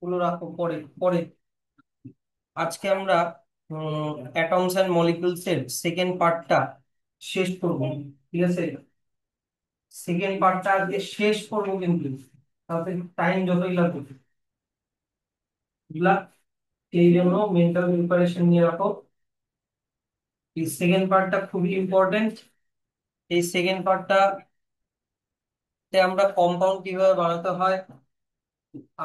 গুলো রাখো পরে পরে। আজকে আমরা অ্যাটমস অ্যান্ড মলিকিউলস এর সেকেন্ড পার্টটা শেষ করব। ঠিক আছে, সেকেন্ড পার্টটা আজকে শেষ করব, কিন্তু তাতে টাইম যতই লাগুক বুঝলা। এই জন্য মেন্টাল প্রিপারেশন নিয়ে রাখো। এই সেকেন্ড পার্টটা খুবই ইম্পর্টেন্ট। এই সেকেন্ড পার্টটা তে আমরা কম্পাউন্ড কিভাবে বানাতে হয়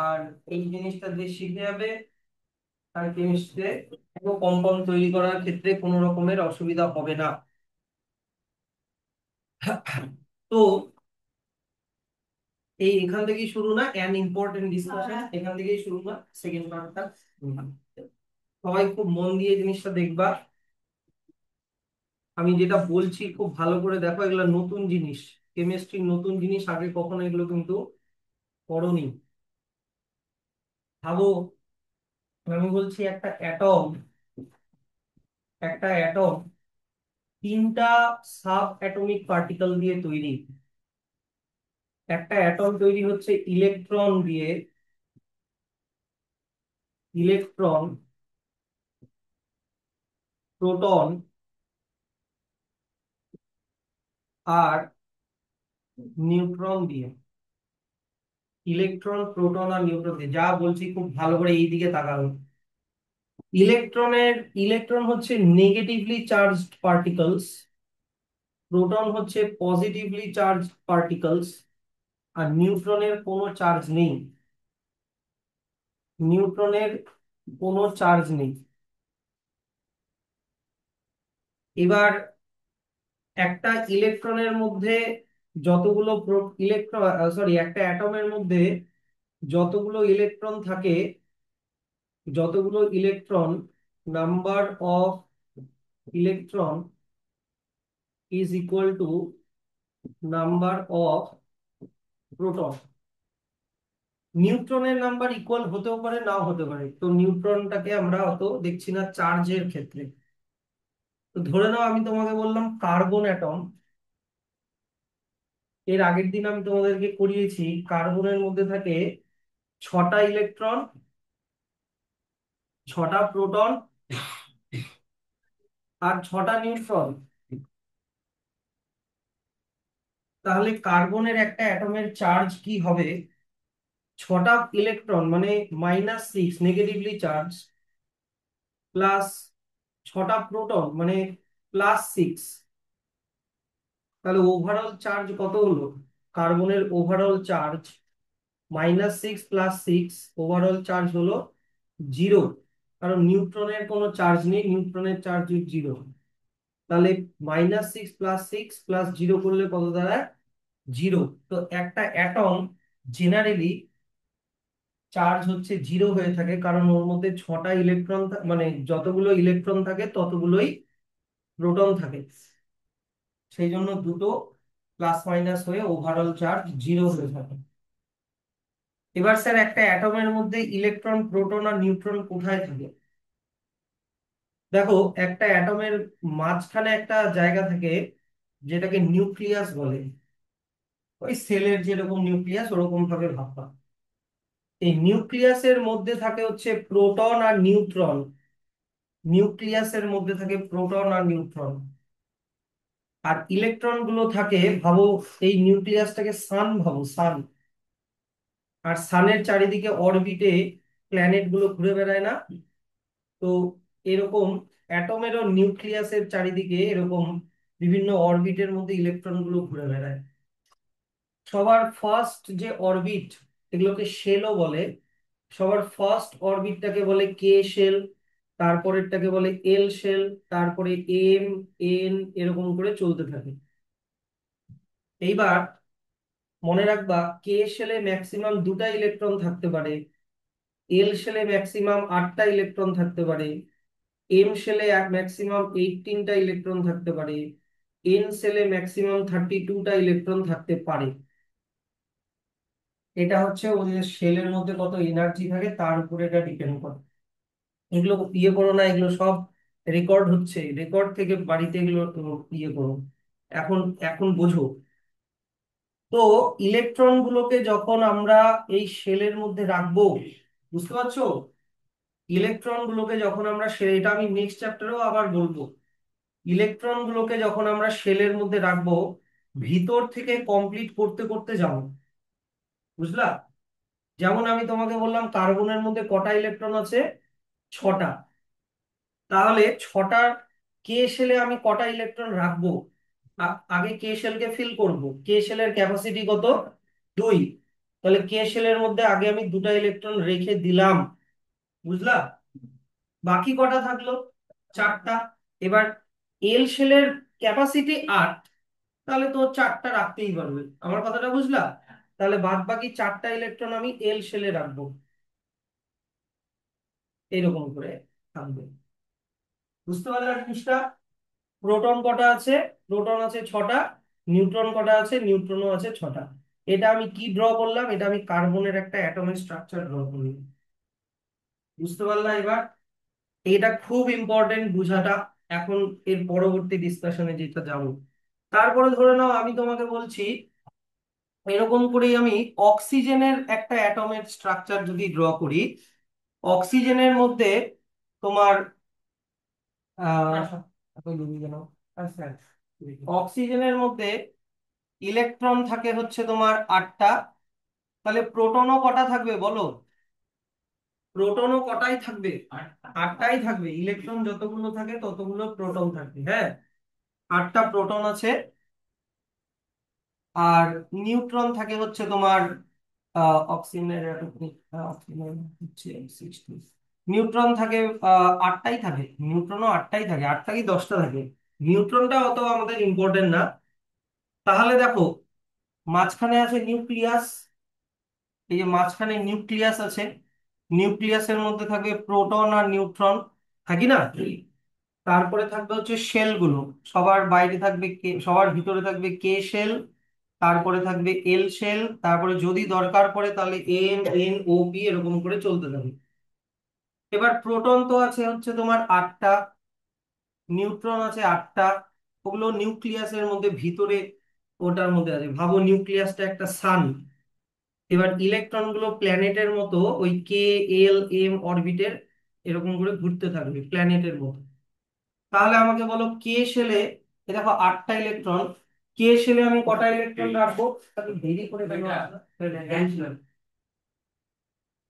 আর এই জিনিসটা যে শিখে যাবে তার কেমিস্ট্রিতে কম্পাউন্ড তৈরি করার ক্ষেত্রে কোনো রকমের অসুবিধা হবে না। তো এই এখান থেকেই শুরু না, অ্যান ইম্পর্টেন্ট ডিসকাশন এখান থেকেই শুরু না, সেকেন্ড পার্টটা। সবাই খুব মন দিয়ে জিনিসটা দেখবা। আমি যেটা বলছি খুব ভালো করে দেখো, এগুলো নতুন জিনিস, কেমিস্ট্রির নতুন জিনিস, আগে কখনো এগুলো কিন্তু পড়োনি। ভাবো, আমি বলছি একটা অ্যাটম তিনটা সাব অ্যাটমিক পার্টিকেল দিয়ে তৈরি। একটা অ্যাটম তৈরি হচ্ছে ইলেকট্রন দিয়ে, ইলেকট্রন, প্রোটন আর নিউট্রন দিয়ে। ইলেকট্রন, প্রোটন আর নিউট্রন দিয়ে, যা বলছি খুব ভালো করে এই দিকে তাকানো। ইলেকট্রনের, ইলেকট্রন হচ্ছে নেগেটিভলি চার্জড পার্টিকলস, প্রোটন হচ্ছে পজিটিভলি চার্জড পার্টিকলস, আর নিউট্রনের কোনো চার্জ নেই। নিউট্রনের কোনো চার্জ নেই। এবার একটা ইলেকট্রনের মধ্যে যতগুলো ইলেকট্রন, সরি, একটা অ্যাটমের মধ্যে যতগুলো ইলেকট্রন থাকে, যতগুলো electron, number of electron is equal to number of proton. নিউট্রনের নাম্বার ইকুয়াল হতেও পারে, নাও হতে পারে, তো নিউট্রনটাকে আমরা অত দেখছি না চার্জের ক্ষেত্রে। তো ধরে নাও আমি তোমাকে বললাম কার্বন অ্যাটম। এর আগের দিন আমি তোমাদেরকে করিয়েছি কার্বনের মধ্যে থাকে ছটা ইলেকট্রন, ছটা প্রোটন আর ছটা নিউট্রন। তাহলে কার্বনের একটা অ্যাটমের চার্জ কি হবে? ছটা ইলেকট্রন মানে -6 নেগেটিভলি চার্জ, প্লাস ছটা প্রোটন মানে +6। তাহলে ওভারঅল চার্জ কত হলো? কার্বনের ওভারঅল চার্জ -6 + 6, ওভারঅল চার্জ হলো 0। কারণ নিউট্রনের কোনো চার্জ নেই, নিউট্রনের চার্জ 0। তাহলে -6 + 6 + 0 করলে কত দাঁড়ায়? 0। তো একটা অ্যাটম জেনারেলি চার্জ হচ্ছে 0 হয়ে থাকে, কারণ ওর মধ্যে ছটা ইলেকট্রন, মানে যতগুলো ইলেকট্রন থাকে ততগুলোই প্রোটন থাকে। সেই জন্য দুটো প্লাস মাইনাস হয়ে ওভারঅল চার্জ 0 হয়ে থাকে। এবার স্যার একটা অ্যাটমের মধ্যে ইলেকট্রন, প্রোটন আর নিউট্রন কোথায় থাকে? দেখো, একটা অ্যাটমের মাঝখানে একটা জায়গা থাকে যেটাকে নিউক্লিয়াস বলে। ওই সেলের যেরকম নিউক্লিয়াস ওরকম ভাবে ভাববা। এই নিউক্লিয়াসের মধ্যে থাকে হচ্ছে প্রোটন আর নিউট্রন। নিউক্লিয়াসের মধ্যে থাকে প্রোটন আর নিউট্রন। আর ইলেকট্রন গুলো থাকে, ভাবো এই নিউক্লিয়াসটাকে সান ভাবো, সান। আর সানের চারিদিকে অরবিটে প্ল্যানেট গুলো ঘুরে বেড়ায় না? তো এরকম অ্যাটমেরও নিউক্লিয়াসের চারিদিকে এরকম বিভিন্ন অরবিটের মধ্যে ইলেকট্রন গুলো ঘুরে বেড়ায়। সবার ফার্স্ট যে অরবিট, এগুলোকে শেলও বলে। সবার ফার্স্ট অরবিটটাকে বলে কে শেল, তারপরেরটাকে বলে এল শেল, তারপরে এম, এন, এরকম করে চলতে থাকে। এইবার মনে রাখবা, কে শেলে ম্যাক্সিমাম 2টা ইলেকট্রন থাকতে পারে, এল শেলে ম্যাক্সিমাম 8টা ইলেকট্রন থাকতে পারে, এম শেলে ম্যাক্সিমাম 18টা ইলেকট্রন থাকতে পারে, এন শেলে ম্যাক্সিমাম 32টা ইলেকট্রন থাকতে পারে। এটা হচ্ছে ওদের শেলের মধ্যে কত এনার্জি থাকে তার উপরে এটা ডিপেন্ড করে। এগুলো ইয়ে করো না, এগুলো সব রেকর্ড হচ্ছে, রেকর্ড থেকে বাড়িতে এগুলো ইয়ে করো। এখন এখন বোঝো। তো ইলেকট্রন গুলোকে যখন আমরা এই শেলের মধ্যে রাখবো, বুঝতে পারছো? ইলেকট্রন গুলোকে যখন আমরা এটা আমি নেক্সট চ্যাপ্টারেও আবার বলবো। ইলেকট্রন গুলোকে যখন আমরা শেলের মধ্যে রাখবো, ভিতর থেকে কমপ্লিট করতে করতে যাবো, বুঝলা? যেমন আমি তোমাকে বললাম কার্বনের মধ্যে কটা ইলেকট্রন আছে? 6টা। তাহলে 6টার কে শেলে আমি কটা ইলেকট্রন রাখবো? আগে কে শেলকে ফিল করব। কে শেলের ক্যাপাসিটি কত? 2। তাহলে কে শেলের মধ্যে আগে আমি 2টা ইলেকট্রন রেখে দিলাম, বুঝলা? বাকি কটা থাকলো? 4টা। এবার এল শেলের ক্যাপাসিটি 8, তাহলে তো 4টা রাখতেই পারবে, আমার কথাটা বুঝলা? তাহলে বাদ বাকি 4টা ইলেকট্রন আমি এল শেলে রাখবো, এরকম করে থাকবে। বুঝতে পারলে জিনিসটা? প্রোটন কটা আছে? প্রোটন আছে 6টা। নিউট্রন কটা আছে? নিউট্রনও আছে 6টা। এটা আমি কি ড্র করলাম? এটা আমি কার্বনের একটা অ্যাটমিক স্ট্রাকচার ড্র করলাম। বুঝতে পারলা এবার? এটা খুব ইম্পর্টেন্ট বুঝাটা। এখন এর পরবর্তী ডিসকাশনে যেটা যাবো, তারপরে ধরে নাও আমি তোমাকে বলছি এরকম করেই আমি অক্সিজেনের একটা অ্যাটমের স্ট্রাকচার যদি ড্র করি। অক্সিজেনের মধ্যে তোমার অক্সিজেনের মধ্যে ইলেকট্রন থাকে হচ্ছে তোমার 8টা। তাহলে প্রোটনও কটা থাকবে বলো? প্রোটনও কটাই থাকবে? 8টাই থাকবে। ইলেকট্রন যতগুলো থাকে ততগুলো প্রোটন থাকবে, হ্যাঁ। 8টা প্রোটন আছে। আর নিউট্রন থাকে হচ্ছে তোমার অক্সিজেনের অক্সিজেন হচ্ছে 60। নিউট্রন থাকে 8টাই থাকে। নিউট্রনও 8টাই থাকে। 8টা কি 10টা থাকে? নিউট্রনটা অত আমাদের ইম্পর্টেন্ট না। তাহলে দেখো, মাঝখানে আছে নিউক্লিয়াস। এই যে মাঝখানে নিউক্লিয়াস আছে, নিউক্লিয়াসের মধ্যে থাকবে প্রোটন আর নিউট্রন, থাকি না? তারপরে থাকবে হচ্ছে শেল গুলো। সবার বাইরে থাকবে কে, সবার ভিতরে থাকবে কে শেল। তারপরে থাকবে এল শেল। তারপরে যদি দরকার পড়ে তাহলে এম এন ও পি এরকম করে চলতে থাকবে। এবার প্রোটন তো আছে হচ্ছে তোমার 8টা, নিউট্রন আছে 8টা। ওগুলো নিউক্লিয়াসের মধ্যে ভিতরে, ওটার মধ্যে আছে। ভাবো নিউক্লিয়াসটা একটা সান। এবার ইলেকট্রন গুলো প্ল্যানেটের মতো ওই কে এল এম অরবিটের এরকম করে ঘুরতে থাকবে প্ল্যানেটের মতো। তাহলে আমাকে বলো কে শেলে, এ দেখো 8টা ইলেকট্রন। কে শেলে আমি কটা ইলেকট্রন রাখবো? তাহলে দেরি করে কেন আসলে?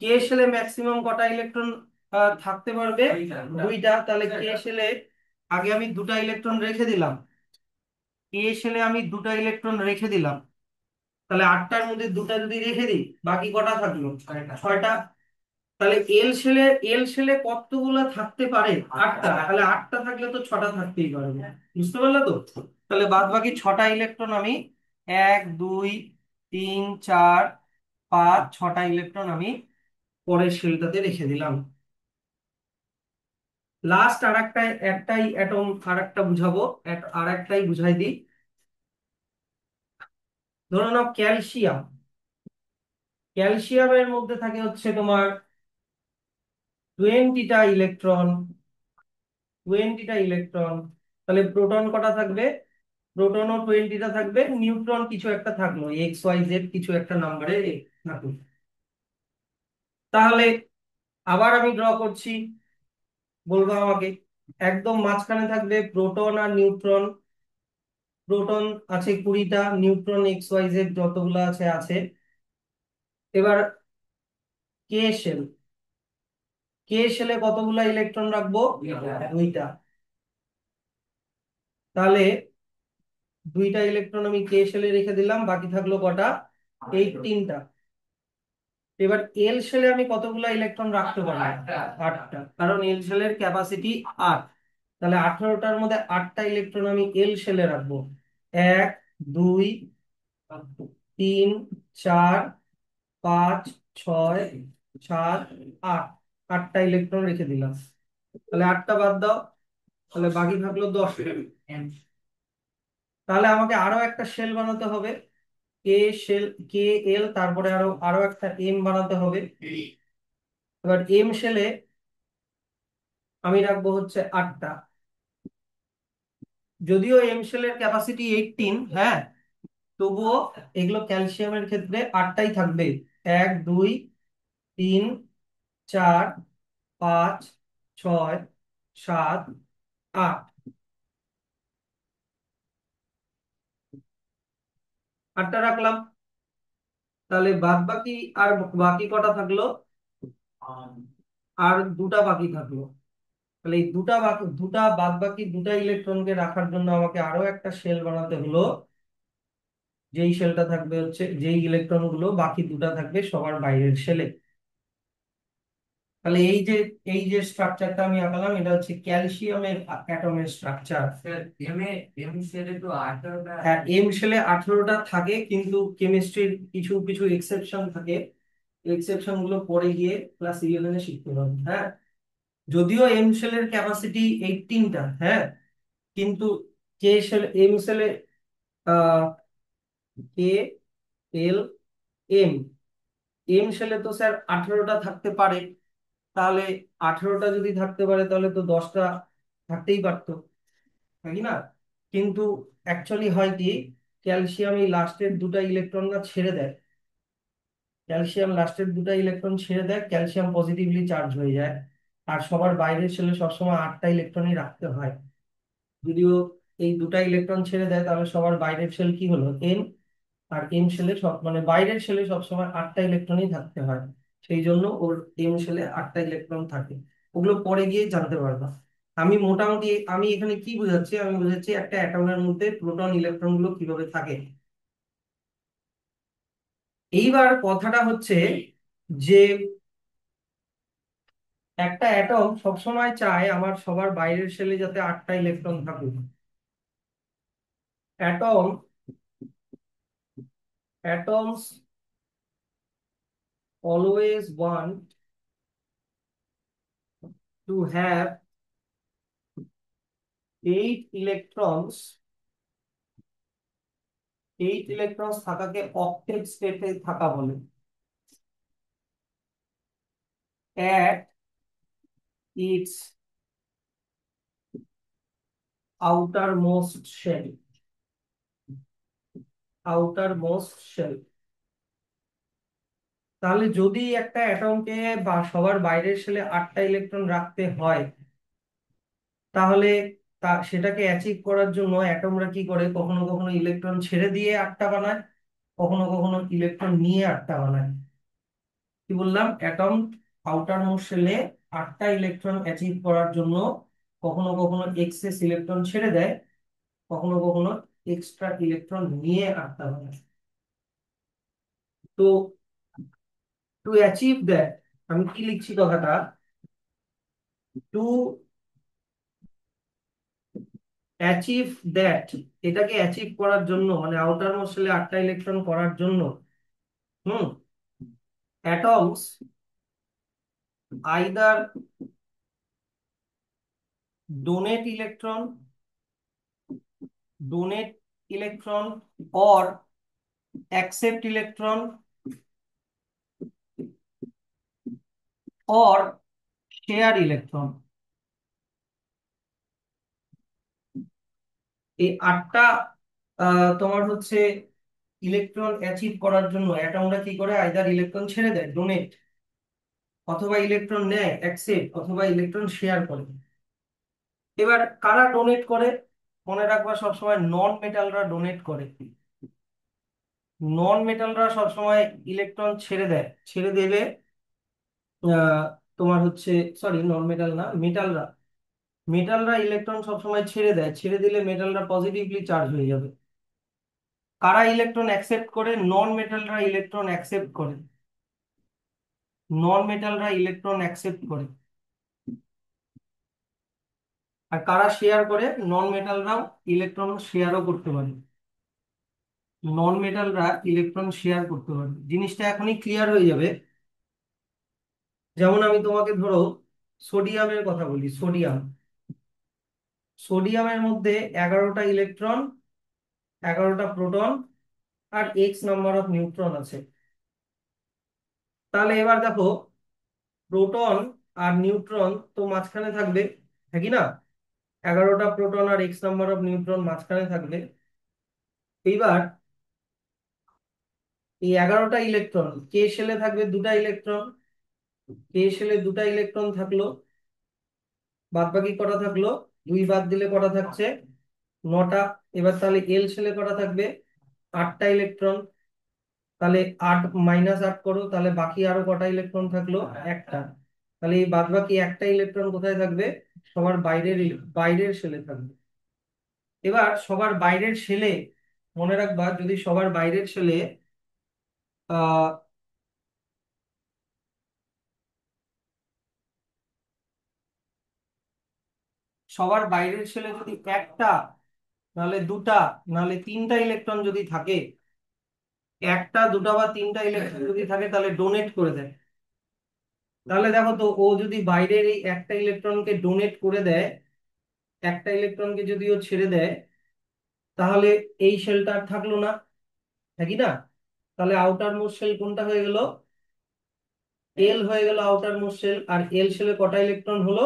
কে শেলে ম্যাক্সিমাম কটা ইলেকট্রন থাকতে পারবে? 2টা। তাহলে কে শেলে আগে আমি 2টা ইলেকট্রন রেখে দিলাম। কে শেলে আমি 2টা ইলেকট্রন রেখে দিলাম। তাহলে 8টার মধ্যে 2টা যদি রেখে দিই, বাকি কটা থাকলো? 6টা। তাহলে এল শেলে কতগুলা থাকতে পারে? 8টা। তাহলে 8টা থাকলে তো 6টা থাকতেই পারবে। বুঝতে পারলে তো? তাহলে বাদ বাকি 6টা ইলেকট্রন আমি 1 2 3 4 5 6টা ইলেকট্রন আমি পরের শেলটাতে রেখে দিলাম। লাস্ট আর একটাই অ্যাটম আর একটা বুঝাবো, আর একটাই বুঝাই দিই। ধরো নাও ক্যালসিয়াম। ক্যালসিয়ামের মধ্যে থাকে হচ্ছে তোমার 20টা ইলেকট্রন। 20টা ইলেকট্রন। তাহলে প্রোটন কটা থাকবে? প্রোটনও 20টা থাকবে। নিউট্রন কিছু একটা থাকলো, এক্স ওয়াই জেড কিছু একটা নাম্বারে থাকলো। তাহলে আবার আমি ড্র করছি, বলবো আমাকে। একদম মাঝখানে থাকবে প্রোটন আর নিউট্রন। প্রোটন আছে 20টা, নিউট্রন এক্স ওয়াই জেড যতগুলো আছে আছে। এবার কে শেল। কে শেলে কতগুলা ইলেকট্রন রাখবো? 2টা। তাহলে 2টা ইলেকট্রন আমি কে শেলে রেখে দিলাম, বাকি থাকলো কটা? 18টা। এবার এল শেলে আমি কতগুলা ইলেকট্রন রাখতে পারবো? 8টা, কারণ এল শেলের ক্যাপাসিটি 8। তাহলে 18টার মধ্যে 8টা ইলেকট্রন আমি এল শেলে রাখবো। 1 2 3 4 5 6 7 8। 8টা ইলেকট্রন রেখে দিলাম। তাহলে 8টা বাদ দাও, তাহলে বাকি থাকলো 10টা। তাহলে আমাকে আরো একটা শেল বানাতে হবে। কে শেল, কে এল, তারপরে আরো আরো একটা এম বানাতে হবে। এবার এম শেলে আমি রাখবো হচ্ছে 8টা। যদিও এম শেলের ক্যাপাসিটি 18, হ্যাঁ, তবুও এগুলো ক্যালসিয়ামের ক্ষেত্রে আটটাই থাকবে। 1 2 3 4 5 6 7 8। আটটা রাখলাম। তাহলে বাদ বাকি আর বাকি কটা থাকলো? আর দুটা বাকি থাকলো। তাহলে এই দুটা বাদ বাকি দুটা ইলেকট্রনকে রাখার জন্য আমাকে আরো একটা শেল বানাতে হলো। যেই শেলটা থাকবে হচ্ছে, যেই ইলেকট্রন গুলো বাকি দুটা থাকবে সবার বাইরের শেলে। তাহলে এই যে স্ট্রাকচারটা আমি আঁকালাম, এটা হচ্ছে ক্যালসিয়ামের অ্যাটমের স্ট্রাকচার। এম এ এম সেটে তো 18টা। হ্যাঁ, এম শেলে 18টা থাকে, কিন্তু কেমিস্ট্রির কিছু কিছু এক্সেপশন থাকে। এক্সেপশন গুলো পরে গিয়ে ক্লাস 11-এ শিখতে হবে। হ্যাঁ, যদিও এম শেলের ক্যাপাসিটি 18টা, হ্যাঁ, কিন্তু কে শেল এম শেলে আহ কে এল এম এম শেলে তো স্যার 18টা থাকতে পারে। তাহলে 18টা যদি থাকতে পারে তাহলে তো 10টা থাকতেই পারতো, তাই না? কিন্তু অ্যাকচুয়ালি হয় কি, ক্যালসিয়াম এই লাস্টের দুটা ইলেকট্রন না ছেড়ে দেয়। ক্যালসিয়াম লাস্টের দুটা ইলেকট্রন ছেড়ে দেয়, ক্যালসিয়াম পজিটিভলি চার্জ হয়ে যায়। আর সবার বাইরের শেলে সবসময় 8টা ইলেকট্রনই রাখতে হয়। যদিও এই দুটা ইলেকট্রন ছেড়ে দেয়, তাহলে সবার বাইরের শেল কি হলো, এম। আর এম শেলে সব মানে বাইরের শেলে সবসময় 8টা ইলেকট্রনই থাকতে হয়। সেই জন্য ওর এম শেলে 8টা ইলেকট্রন থাকে। ওগুলো পরে গিয়ে জানতে পারবা। আমি মোটামুটি আমি এখানে কি বোঝাচ্ছি, আমি বোঝাচ্ছি একটা অ্যাটমের মধ্যে প্রোটন ইলেকট্রন গুলো কিভাবে থাকে। এইবার কথাটা হচ্ছে যে একটা অ্যাটম সবসময় চায় আমার সবার বাইরের শেলে যাতে 8টা ইলেকট্রন থাকুক। Atom atoms always want to have 8 electrons. 8 electrons থাকাকে অক্টেট স্টেটে থাকা বলে। At its outermost shell. Outermost shell. তাহলে যদি একটা অ্যাটমকে বা সবার বাইরের শেলে 8টা ইলেকট্রন রাখতে হয়, তাহলে সেটাকে অ্যাচিভ করার জন্য অ্যাটমরা কি করে, কখনো কখনো ইলেকট্রন ছেড়ে দিয়ে 8টা বানায়, কখনো কখনো ইলেকট্রন নিয়ে 8টা বানায়। কি বললাম, অ্যাটম আউটার মোস্ট শেলে 8টা ইলেকট্রন অ্যাচিভ করার জন্য কখনো কখনো এক্সেস ইলেকট্রন ছেড়ে দেয়, কখনো কখনো এক্সট্রা ইলেকট্রন নিয়ে 8টা বানায়। তো টু অ্যাচিভ দ্যাট, আমি কি লিখছি কথাটা, টু অ্যাচিভ দ্যাট, এটাকে অ্যাচিভ করার জন্য মানে আউটার মোস্ট শেলে 8টা ইলেকট্রন করার জন্য, hmm, atoms either donate electron donate electron or accept electron or share electron. এই 8টা তোমার হচ্ছে ইলেকট্রন অ্যাচিভ করার জন্য অ্যাটমরা কি করে, আইদার ইলেকট্রন ছেড়ে দেয় ডোনেট, অথবা ইলেকট্রন নেয় অ্যাকসেপ্ট, অথবা ইলেকট্রন শেয়ার করে। এবার কারা ডোনেট করে, মনে রাখবা সবসময় নন মেটালরা ডোনেট করে। নন মেটালরা সবসময় ইলেকট্রন ছেড়ে দেয়, ছেড়ে দেবে। আহ, তোমার হচ্ছে, সরি নন মেটাল না, মেটালরা। মেটালরা ইলেকট্রন সবসময় ছেড়ে দেয়, ছেড়ে দিলে মেটালরা পজিটিভলি চার্জ হয়ে যাবে। কারা ইলেকট্রন অ্যাকসেপ্ট করে, নন মেটালরা ইলেকট্রন অ্যাকসেপ্ট করে। নন মেটালরা ইলেকট্রন অ্যাকসেপ্ট করে। আর কারা শেয়ার করে, নন মেটালরাও ইলেকট্রন শেয়ারও করতে পারে। নন মেটালরা ইলেকট্রন শেয়ার করতে পারে, জিনিসটা এখনই ক্লিয়ার হয়ে যাবে। যেমন আমি তোমাকে ধরো সোডিয়ামের কথা বলি। সোডিয়ামের মধ্যে 11টা ইলেকট্রন, 11টা প্রোটন, আর এক্স নাম্বার অফ নিউট্রন আছে। তাহলে এবার দেখো, প্রোটন আর নিউট্রন তো মাঝখানে থাকবে, থাকি না? 11টা প্রোটন আর এক্স নাম্বার অফ নিউট্রন মাঝখানে থাকবে। এইবার এই 11টা ইলেকট্রন কে শেলে থাকবে দুটা ইলেকট্রন, কে শেলে দুটা ইলেকট্রন থাকলো, বাদ বাকি কটা থাকলো, দুই বাদ দিলে কটা থাকছে, 9টা। এবার তাহলে এল শেলে কটা থাকবে, 8টা ইলেকট্রন। তাহলে 8 - 8 করো, তাহলে বাকি আরো কটা ইলেকট্রন থাকলো, একটা। তাহলে এই বাদ বাকি একটা ইলেকট্রন কোথায় থাকবে, সবার বাইরের বাইরের শেলে থাকবে। এবার সবার বাইরের শেলে মনে রাখবা, যদি সবার বাইরের শেলে আহ সবার বাইরের শেলে যদি একটা, নাহলে দুটা, নাহলে তিনটা ইলেকট্রন যদি থাকে, একটা দুটা বা তিনটা ইলেকট্রন যদি থাকে, তাহলে ডোনেট করে দেয়। তাহলে দেখো তো, ও যদি বাইরের এই একটা ইলেকট্রনকে ডোনেট করে দেয়, একটা ইলেকট্রনকে যদি ও ছেড়ে দেয়, তাহলে এই শেলটা আর থাকলো না, নাকি না? তাহলে আউটার মোস্ট শেল কোনটা হয়ে গেল, এল হয়ে গেল আউটার মোস্ট শেল। আর এল শেলে কটা ইলেকট্রন হলো,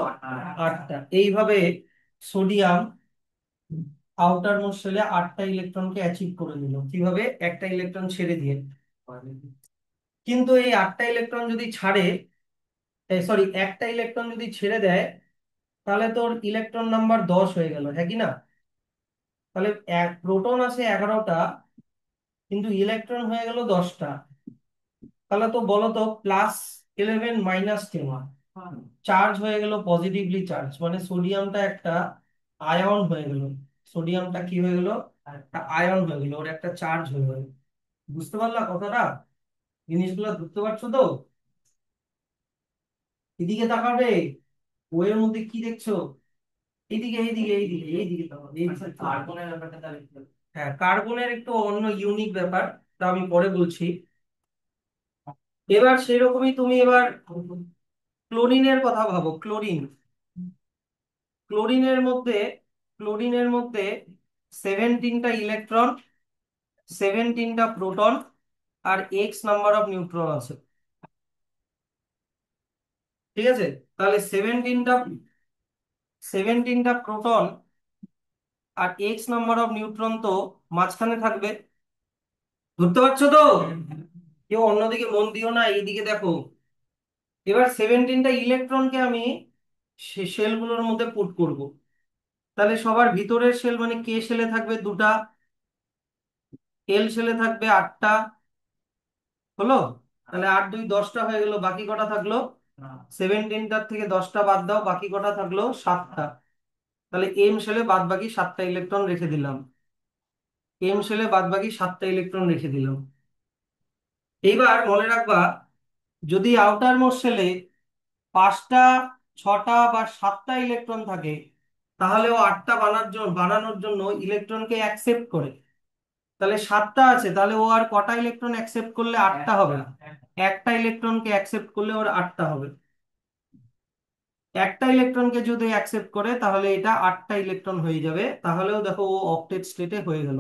8টা। এইভাবে সোডিয়াম আউটার মোস্ট শেলে 8টা ইলেকট্রনকে অ্যাচিভ করে নিল, কিভাবে, একটা ইলেকট্রন ছেড়ে দিয়ে। কিন্তু এই 8টা ইলেকট্রন যদি ছাড়ে, সরি, একটা ইলেকট্রন যদি ছেড়ে দেয়, তাহলে তোর ইলেকট্রন নাম্বার 10 হয়ে গেল, হ্যাঁ কি না? তাহলে প্রোটন আছে 11টা, কিন্তু ইলেকট্রন হয়ে গেল 10টা। তাহলে তো বলো তো, +11 - 10 চার্জ হয়ে গেল পজিটিভলি চার্জ, মানে সোডিয়ামটা একটা আয়ন হয়ে গেল। সোডিয়ামটা কি হয়ে গেল, একটা আয়ন হয়ে গেল, ওর একটা চার্জ হয়ে গেল। বুঝতে পারলা কথাটা, জিনিসগুলো বুঝতে পারছো তো? এদিকে তাকাবে, বইয়ের মধ্যে কি দেখছো, এইদিকে এইদিকে এইদিকে এইদিকে তাকাও, কার্বনের ব্যাপারটা তাহলে কি হলো? হ্যাঁ, কার্বনের একটু অন্য ইউনিক ব্যাপার, তা আমি পরে বলছি। এবার সেরকমই তুমি এবার ক্লোরিনের কথা ভাবো। ক্লোরিন, ক্লোরিনের মধ্যে ক্লোরিনের মধ্যে 17টা ইলেকট্রন, 17টা প্রোটন, আর এক্স নাম্বার অফ নিউট্রন আছে। ঠিক আছে? তাহলে 17টা প্রোটন আর এক্স নাম্বার অফ নিউট্রন তো মাঝখানে থাকবে। ধরতে পারছো তো? কেউ অন্যদিকে মন দিও না, এইদিকে দেখো। এবার 17টা ইলেকট্রনকে আমি শেলগুলোর মধ্যে পুট করব। তাহলে সবার ভিতরের শেল, মানে কে শেলে থাকবে দুটা, এল শেলে থাকবে 8টা। হলো? তাহলে 8 - 2 = 10টা হয়ে গেল, বাকি কটা থাকলো, 17টার থেকে 10টা বাদ দাও, বাকি কটা থাকলো, 7টা। তাহলে এম শেলে বাদ বাকি 7টা ইলেকট্রন রেখে দিলাম, এম শেলে বাদ বাকি 7টা ইলেকট্রন রেখে দিলাম। এইবার মনে রাখবা, যদি আউটার মোস্ট শেলে 5টা, 6টা বা 7টা ইলেকট্রন থাকে, তাহলে ও 8টা বানানোর জন্য ইলেকট্রনকে অ্যাকসেপ্ট করে। তাহলে 7টা আছে, তাহলে ও আর কটা ইলেকট্রন অ্যাকসেপ্ট করলে 8টা হবে না, একটা ইলেকট্রনকে অ্যাকসেপ্ট করলে ওর 8টা হবে। একটা ইলেকট্রনকে যদি অ্যাকসেপ্ট করে, তাহলে এটা 8টা ইলেকট্রন হয়ে যাবে, তাহলেও দেখো ও অক্টেট স্টেটে হয়ে গেল।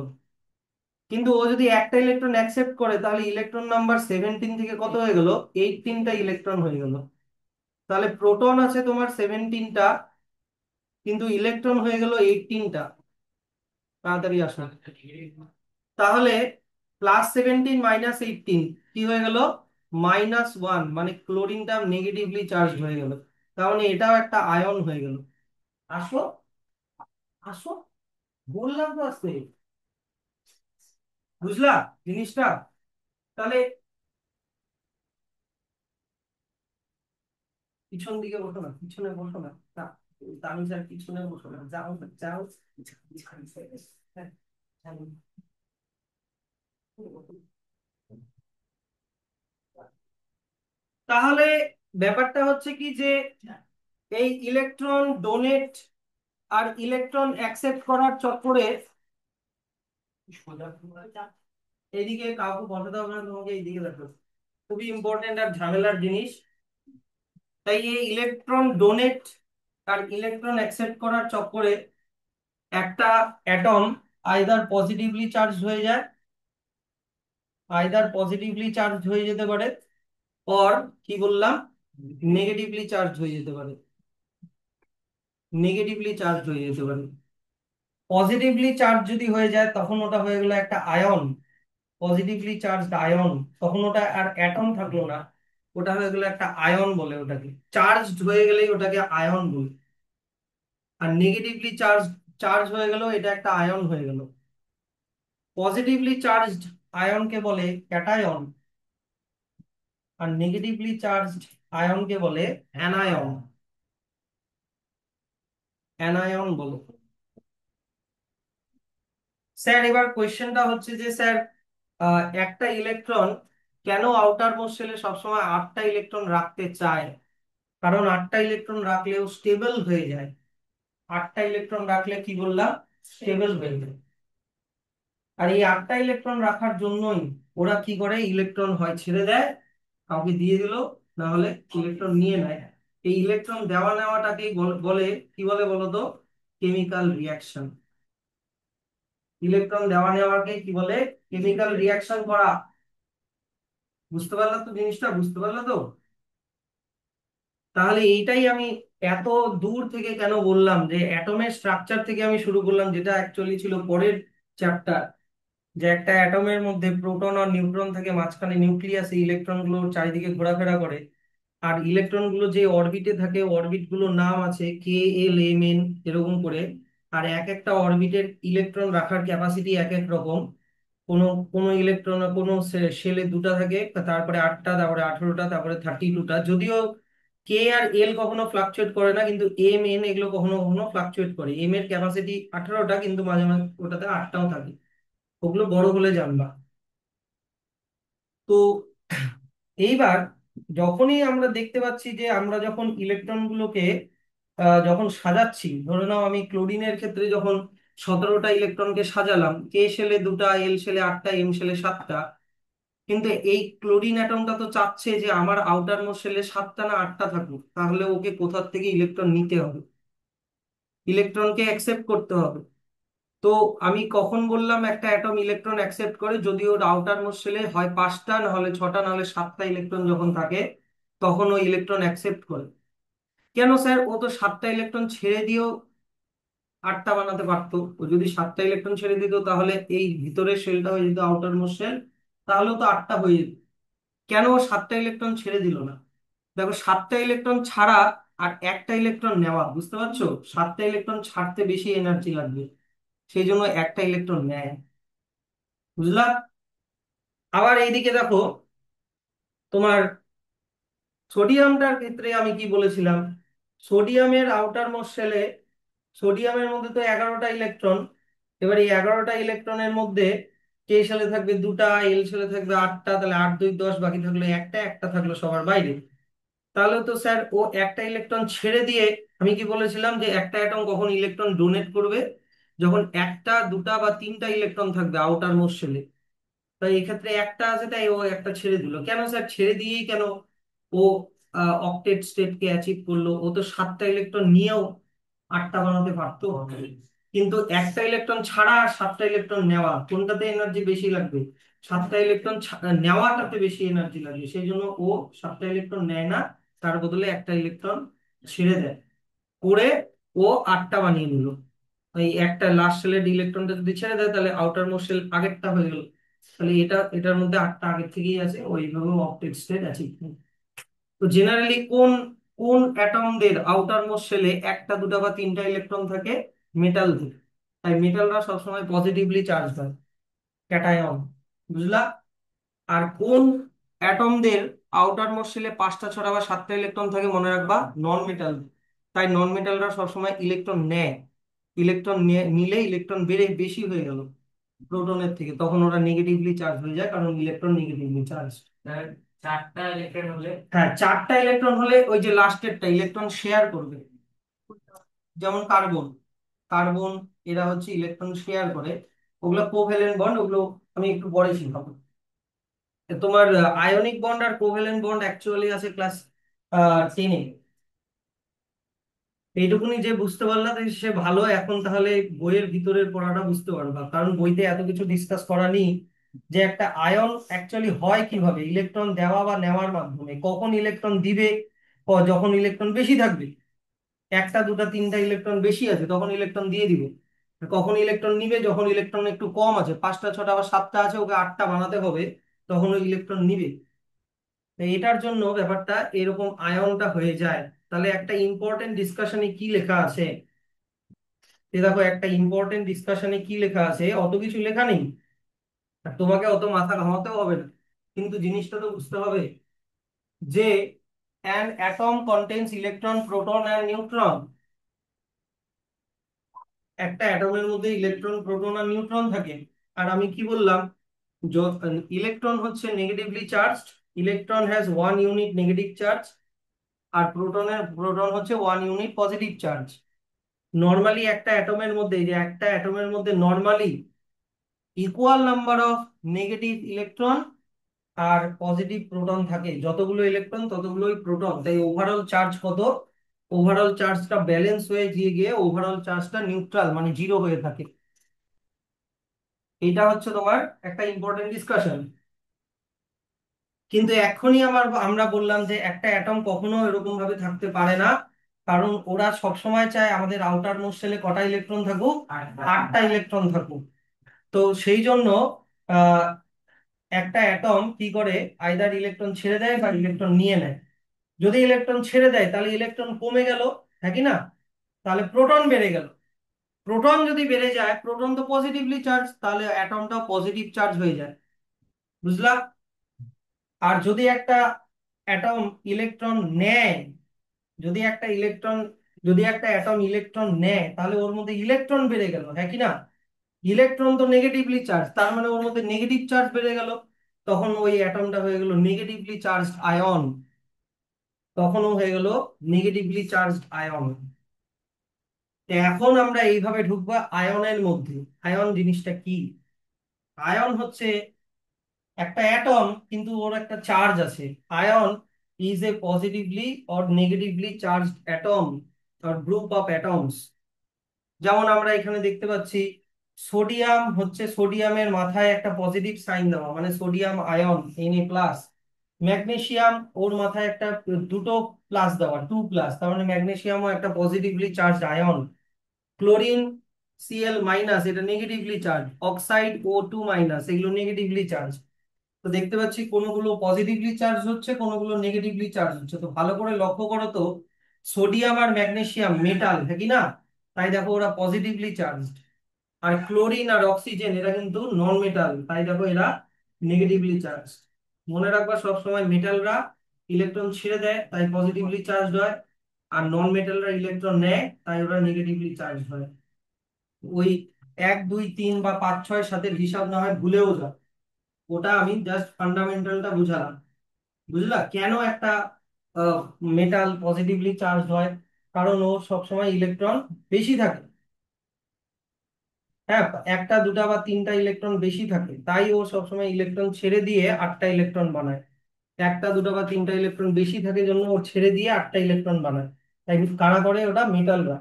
কিন্তু ও যদি একটা ইলেকট্রন অ্যাকসেপ্ট করে, তাহলে ইলেকট্রন নাম্বার 17 থেকে কত হয়ে গেল, 18টা ইলেকট্রন হয়ে গেল। তাহলে প্রোটন আছে তোমার 17টা, কিন্তু ইলেকট্রন হয়ে গেল 18টা। তাড়াতাড়ি আসো। তাহলে +17 - 18 কি হয়ে গেল, -1, মানে ক্লোরিনটা নেগেটিভলি চার্জ হয়ে গেল। তার মানে এটাও একটা আয়ন হয়ে গেল। আসো, আসো, বললাম তো আসতে। বুঝলা জিনিসটা? তাহলে পিছন দিকে বসো না, পিছনে বসো না, না, তামিজ আর পিছনে বসো না, যাও যাও। হ্যাঁ, যাও। তাহলে ব্যাপারটা হচ্ছে কি, যে এই ইলেকট্রন ডোনেট আর ইলেকট্রন অ্যাকসেপ্ট করার চক্করে, এইদিকে কাউকে বসাতে হবে না, তোমাকে এইদিকে দেখো, খুবই ইম্পর্টেন্ট আর ঝামেলার জিনিস। তাই এই ইলেকট্রন ডোনেট আর ইলেকট্রন অ্যাকসেপ্ট করার চক্করে একটা অ্যাটম আইদার পজিটিভলি চার্জ হয়ে যেতে পারে, অর কি বললাম, নেগেটিভলি চার্জ হয়ে যেতে পারে, নেগেটিভলি চার্জ হয়ে যেতে পারে। পজিটিভলি চার্জ যদি হয়ে যায়, তখন ওটা হয়ে গেল একটা আয়ন। পজিটিভলি চার্জড আয়ন, তখন ওটা আর অ্যাটম থাকলো না, ওটা হয়ে গেলো একটা আয়ন বলে ওটাকে। চার্জড হয়ে গেলেই ওটাকে আয়ন বলে। আর নেগেটিভলি চার্জ চার্জ হয়ে গেল, এটা একটা আয়ন হয়ে গেল। পজিটিভলি চার্জড আয়নকে বলে ক্যাটায়ন, আর নেগেটিভলি চার্জড আয়নকে বলে অ্যানায়ন। অ্যানায়ন বলে। স্যার এবার কোয়েশ্চেনটা হচ্ছে যে স্যার, একটা ইলেকট্রন কেন আউটার মোস্ট শেলে সবসময় 8টা ইলেকট্রন রাখতে চায়? কারণ 8টা ইলেকট্রন রাখলেও স্টেবল হয়ে যায়। 8টা ইলেকট্রন রাখলে কি বললাম? স্টেবল হয়ে যায়। আর এই 8টা ইলেকট্রন রাখার জন্যই ওরা কি করে, ইলেকট্রন হয় ছেড়ে দেয়, কাউকে দিয়ে দিল, না হলে ইলেকট্রন নিয়ে নেয়। এই ইলেকট্রন দেওয়া নেওয়াটাকেই বলে, কি বলে বলতো? Chemical reaction. ইলেকট্রন দেওয়া নেওয়াকে কি বলে? কেমিক্যাল রিয়াকশন করা। বুঝতে পারলা তো জিনিসটা? বুঝতে পারলা তো? তাহলে এইটাই আমি এত দূর থেকে কেন বললাম, যে অ্যাটমের স্ট্রাকচার থেকে আমি শুরু করলাম, যেটা অ্যাকচুয়ালি ছিল পরের চ্যাপ্টার। যে একটা অ্যাটমের মধ্যে প্রোটন আর নিউট্রন থাকে, মাঝখানে নিউক্লিয়াসে ইলেকট্রন গুলো চারিদিকে ঘোরাফেরা করে। আর ইলেকট্রন গুলো যে অরবিটে থাকে, অরবিট গুলোর নাম আছে K L M N, এরকম করে। আর এক একটা অরবিটের ইলেকট্রন রাখার ক্যাপাসিটি এক এক রকম। কোনো কোনো ইলেকট্রন কোনো শেলে দুটা থাকে, তারপরে 8টা, তারপরে 18টা, তারপরে 32টা। যদিও কে আর এল কখনো ফ্লাকচুয়েট করে না, কিন্তু M N এগুলো কখনো কখনো ফ্লাকচুয়েট করে। এম এর ক্যাপাসিটি 18টা, কিন্তু মাঝে মাঝে ওটাতে 8টাও থাকে। ওগুলো বড় হলে জানবা। তো এইবার যখনই আমরা দেখতে পাচ্ছি যে আমরা যখন ইলেকট্রন গুলোকে যখন সাজাচ্ছি, ধরে নাও আমি ক্লোরিনের ক্ষেত্রে যখন 17টা ইলেকট্রনকে সাজালাম, কে শেলে দুটা, এল শেলে 8টা, এম শেলে 7টা। কিন্তু এই ক্লোরিন অ্যাটমটা তো চাচ্ছে যে আমার আউটার মোস্ট শেলে 7টা না 8টা থাকুক, তাহলে ওকে কোথার থেকে ইলেকট্রন নিতে হবে? ইলেকট্রনকে অ্যাকসেপ্ট করতে হবে। তো আমি কখন বললাম একটা অ্যাটম ইলেকট্রন অ্যাকসেপ্ট করে? যদি ওর আউটার মোস্ট শেলে হয় 5টা, না হলে 6টা, না হলে 7টা ইলেকট্রন যখন থাকে, তখন ও ইলেকট্রন অ্যাকসেপ্ট করে। কেন স্যার? ও তো 7টা ইলেকট্রন ছেড়ে দিয়েও 8টা বানাতে পারতো। ও যদি 7টা ইলেকট্রন ছেড়ে দিত, তাহলে এই ভিতরের শেলটা হয়ে যেত আউটার মোস্ট শেল, তাহলেও তো 8টা হয়ে যেত। কেন ও 7টা ইলেকট্রন ছেড়ে দিল না? দেখো, 7টা ইলেকট্রন ছাড়া আর একটা ইলেকট্রন নেওয়া, বুঝতে পারছো? 7টা ইলেকট্রন ছাড়তে বেশি এনার্জি লাগবে, সেই জন্য একটা ইলেকট্রন নেয়। বুঝলা? আবার এইদিকে দেখো, তোমার সোডিয়ামটার ক্ষেত্রে আমি কি বলেছিলাম? সোডিয়ামের আউটার মোস্ট শেলে, সোডিয়ামের মধ্যে তো 11টা ইলেকট্রন। এবার এই 11টা ইলেকট্রনের মধ্যে কে শেলে থাকবে দুটা, এল শেলে থাকবে 8টা, তাহলে 8 2 10, বাকি থাকলো একটা, একটা থাকলো সবার বাইরে। তাহলে তো স্যার ও একটা ইলেকট্রন ছেড়ে দিয়ে, আমি কি বলেছিলাম যে একটা অ্যাটম কখন ইলেকট্রন ডোনেট করবে? যখন একটা, দুটা বা 3টা ইলেকট্রন থাকবে আউটার মোস্ট শেলে। তাই এক্ষেত্রে একটা আছে, তাই ও একটা ছেড়ে দিল। কেন স্যার ছেড়ে দিয়েই কেন ও অক্টেট স্টেটকে অ্যাচিভ করলো? ও তো 7টা ইলেকট্রন নিয়েও 8টা বানাতে পারতো। কিন্তু একটা ইলেকট্রন ছাড়া আর 7টা ইলেকট্রন নেওয়া, কোনটাতে এনার্জি বেশি লাগবে? 7টা ইলেকট্রন নেওয়াটাতে বেশি এনার্জি লাগবে, সেই জন্য ও 7টা ইলেকট্রন নেয় না, তার বদলে একটা ইলেকট্রন ছেড়ে দেয়, করে ও 8টা বানিয়ে নিল। এই একটা লাস্ট শেলের ইলেকট্রনটা যদি ছেড়ে দেয়, তাহলে আউটার মোস্ট শেল আগেরটা হয়ে গেল। তাহলে এটার মধ্যে 8টা আগের থেকেই আছে, ওইভাবে অক্টেট স্টেট অ্যাচিভ। তো জেনারেলি কোন কোন অ্যাটমদের আউটার মোস্ট শেলে একটা, দুটা বা 3টা ইলেকট্রন থাকে? মেটাল থেকে। তাই মেটালরা সবসময় পজিটিভলি চার্জ হয়, ক্যাটায়ন। বুঝলা? আর কোন অ্যাটমদের আউটার মোস্ট শেলে 5টা, 6টা বা 7টা ইলেকট্রন থাকে? মনে রাখবা, নন মেটাল। তাই নন মেটালরা সবসময় ইলেকট্রন নেয়। ইলেকট্রন নিলে ইলেকট্রন বেশি হয়ে গেল প্রোটনের থেকে, তখন ওরা নেগেটিভলি চার্জ হয়ে যায়, কারণ ইলেকট্রন নেগেটিভলি চার্জ। তার 4টা ইলেকট্রন হলে হ্যাঁ, 4টা ইলেকট্রন হলে ওই যে লাস্টেরটা ইলেকট্রন শেয়ার করবে। যেমন কার্বন, কার্বন এরা হচ্ছে ইলেকট্রন শেয়ার করে। ওগুলো কোভ্যালেন্ট বন্ড, ওগুলো আমি একটু পরে শিখাবো। তোমার আয়নিক বন্ড আর কোভ্যালেন্ট বন্ড অ্যাকচুয়ালি আছে ক্লাস 10-এ। এইটুকুনি যে বুঝতে পারলা, তো সে ভালো। এখন তাহলে বইয়ের ভিতরের পড়াটা বুঝতে পারবা, কারণ বইতে এত কিছু ডিসকাস করা নেই। যে একটা আয়ন অ্যাকচুয়ালি হয় কিভাবে, ইলেকট্রন দেওয়া বা নেওয়ার মাধ্যমে। কখন ইলেকট্রন দিবে? যখন ইলেকট্রন বেশি থাকবে, একটা, দুটা, 3টা ইলেকট্রন বেশি আছে, তখন ইলেকট্রন দিয়ে দিবে। কখন ইলেকট্রন নিবে? যখন ইলেকট্রন একটু কম আছে, 5টা 6টা বা 7টা আছে, ওকে 8টা বানাতে হবে, তখন ওই ইলেকট্রন নিবে। তো এটার জন্য ব্যাপারটা এরকম আয়নটা হয়ে যায়। তাহলে একটা ইম্পর্টেন্ট ডিসকাশনে কি লেখা আছে? দেখো একটা ইম্পর্টেন্ট ডিসকাশনে কি লেখা আছে, অত কিছু লেখা নেই, আর তোমাকে অত মাথা ঘামাতেও হবে না, কিন্তু জিনিসটা তো বুঝতে হবে যে an atom contains electron, proton and neutron। একটা অ্যাটমের মধ্যে ইলেকট্রন, প্রোটন আর নিউট্রন থাকে। আর আমি কি বললাম, ইলেকট্রন হচ্ছে negatively charged, electron has 1 unit negative charge, আর প্রোটন হচ্ছে 1 ইউনিট পজিটিভ চার্জ। নর্মালি একটা অ্যাটমের মধ্যে, এই যে একটা অ্যাটমের মধ্যে normally equal number of negative electron আর পজিটিভ প্রোটন থাকে। যতগুলো ইলেকট্রন ততগুলোই প্রোটন, তাই ওভারঅল চার্জ কত? ওভারঅল চার্জটা ব্যালেন্স হয়ে গিয়ে গিয়ে ওভারঅল চার্জটা নিউট্রাল মানে জিরো হয়ে থাকে। এটা হচ্ছে তোমার একটা ইম্পর্টেন্ট ডিসকাশন। কিন্তু এখনই আমরা বললাম যে একটা অ্যাটম কখনো এরকম ভাবে থাকতে পারে না, কারণ ওরা সবসময় চায় আমাদের আউটার মোস্ট শেলে কটা ইলেকট্রন থাকুক? 8টা ইলেকট্রন থাকুক। তো সেই জন্য আহ একটা অ্যাটম কি করে, আইদার ইলেকট্রন ছেড়ে দেয় বা ইলেকট্রন নিয়ে নেয়। যদি ইলেকট্রন ছেড়ে দেয় তাহলে ইলেকট্রন কমে গেল, হ্যাঁ কি না? তাহলে প্রোটন বেড়ে গেল। প্রোটন যদি বেড়ে যায়, প্রোটন তো পজিটিভলি চার্জ, তাহলে অ্যাটমটা পজিটিভ চার্জ হয়ে যায়। বুঝলা? আর যদি একটা অ্যাটম ইলেকট্রন নেয়, যদি একটা ইলেকট্রন যদি একটা অ্যাটম ইলেকট্রন নেয়, তাহলে ওর মধ্যে ইলেকট্রন বেড়ে গেল, হ্যাঁ কি না? ইলেকট্রন তো নেগেটিভলি চার্জ, তার মানে ওর মধ্যে নেগেটিভ চার্জ বেড়ে গেল। তখন ওই অ্যাটমটা হয়ে গেল নেগেটিভলি চার্জড আয়ন। তখনও হয়ে গেল নেগেটিভলি চার্জড আয়ন। এখন আমরা এইভাবে ঢুকবো আয়নের মধ্যে। আয়ন জিনিসটা কি? আয়ন হচ্ছে একটা অ্যাটম, কিন্তু ওর একটা চার্জ আছে। Ion is a positively or negatively charged atom or group of atoms. যেমন আমরা এখানে দেখতে পাচ্ছি, সোডিয়াম হচ্ছে, সোডিয়ামের মাথায় একটা পজিটিভ সাইন দেওয়া মানে সোডিয়াম আয়ন Na+। ম্যাগনেসিয়াম ওর মাথায় একটা দুটো প্লাস দেওয়া 2+, তার মানে ম্যাগনেসিয়ামও একটা positively charged ion. Chlorine Cl-, এটা নেগেটিভলি চার্জ। অক্সাইড O2-, এগুলো নেগেটিভলি চার্জ। তো দেখতে পাচ্ছি কোনগুলো পজিটিভলি চার্জ হচ্ছে, কোনগুলো নেগেটিভলি চার্জ হচ্ছে। তো ভালো করে লক্ষ্য করো তো, সোডিয়াম আর ম্যাগনেসিয়াম মেটাল, হ্যাঁ কি না? তাই দেখো ওরা পজিটিভলি চার্জড। আর ক্লোরিন আর অক্সিজেন এরা কিন্তু নন মেটাল, তাই দেখো এরা নেগেটিভলি চার্জ। মনে রাখবা সবসময়, মেটালরা ইলেকট্রন ছেড়ে দেয় তাই পজিটিভলি চার্জ হয়, আর নন মেটালরা ইলেকট্রন নেয় তাই ওরা নেগেটিভলি চার্জ হয়। ওই 1 2 3 বা 5 6 সাথের হিসাব না হয় ভুলেও যাও, ওটা আমি জাস্ট ফান্ডামেন্টালটা বুঝালাম। বুঝলা কেন একটা মেটাল পজিটিভলি চার্জ হয়? কারণ ও সবসময় ইলেকট্রন বেশি থাকে। হ্যাঁ, একটা দুটা বা তিনটা ইলেকট্রন বেশি থাকে, তাই ও সবসময় ইলেকট্রন ছেড়ে দিয়ে 8টা ইলেকট্রন বানায়। একটা দুটো বা তিনটা ইলেকট্রন বেশি থাকে জন্য ও ছেড়ে দিয়ে 8টা ইলেকট্রন বানায়। তাই কারা করে? ওটা মেটালরা।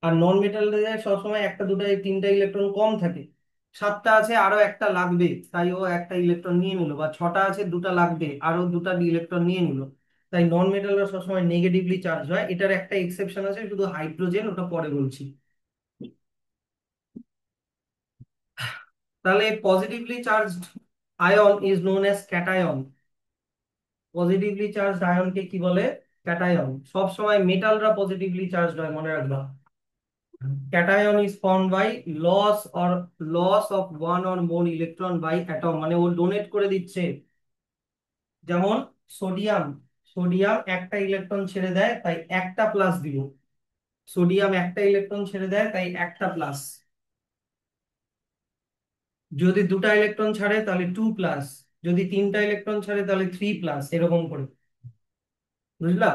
আর নন মেটালদের সবসময় একটা দুটা তিনটা ইলেকট্রন কম থাকে। 7টা আছে আরো একটা লাগবে, তাই ও একটা ইলেকট্রন নিয়ে নিল, বা 6টা আছে দুটা লাগবে আরো দুটা ইলেকট্রন নিয়ে নিল। তাই নন মেটালরা সবসময় নেগেটিভলি চার্জ হয়। এটার একটা এক্সেপশন আছে, শুধু হাইড্রোজেন, ওটা পরে বলছি। তাহলে positively charged ion is known as cation. Positively charged আয়নকে কি বলে? ক্যাটায়ন। সব সময় মেটালরা পজিটিভলি চার্জড হয়, মনে রাখবা। Cation is formed by loss of one or more electron by atom, মানে ও ডোনেট করে দিচ্ছে। যেমন সোডিয়াম, সোডিয়াম একটা ইলেকট্রন ছেড়ে দেয় তাই একটা প্লাস দিব। সোডিয়াম একটা ইলেকট্রন ছেড়ে দেয় তাই একটা প্লাস। যদি দুটা ইলেকট্রন ছাড়ে তাহলে 2+, যদি তিনটা ইলেকট্রন ছাড়ে তাহলে 3+, এরকম করে। বুঝলা?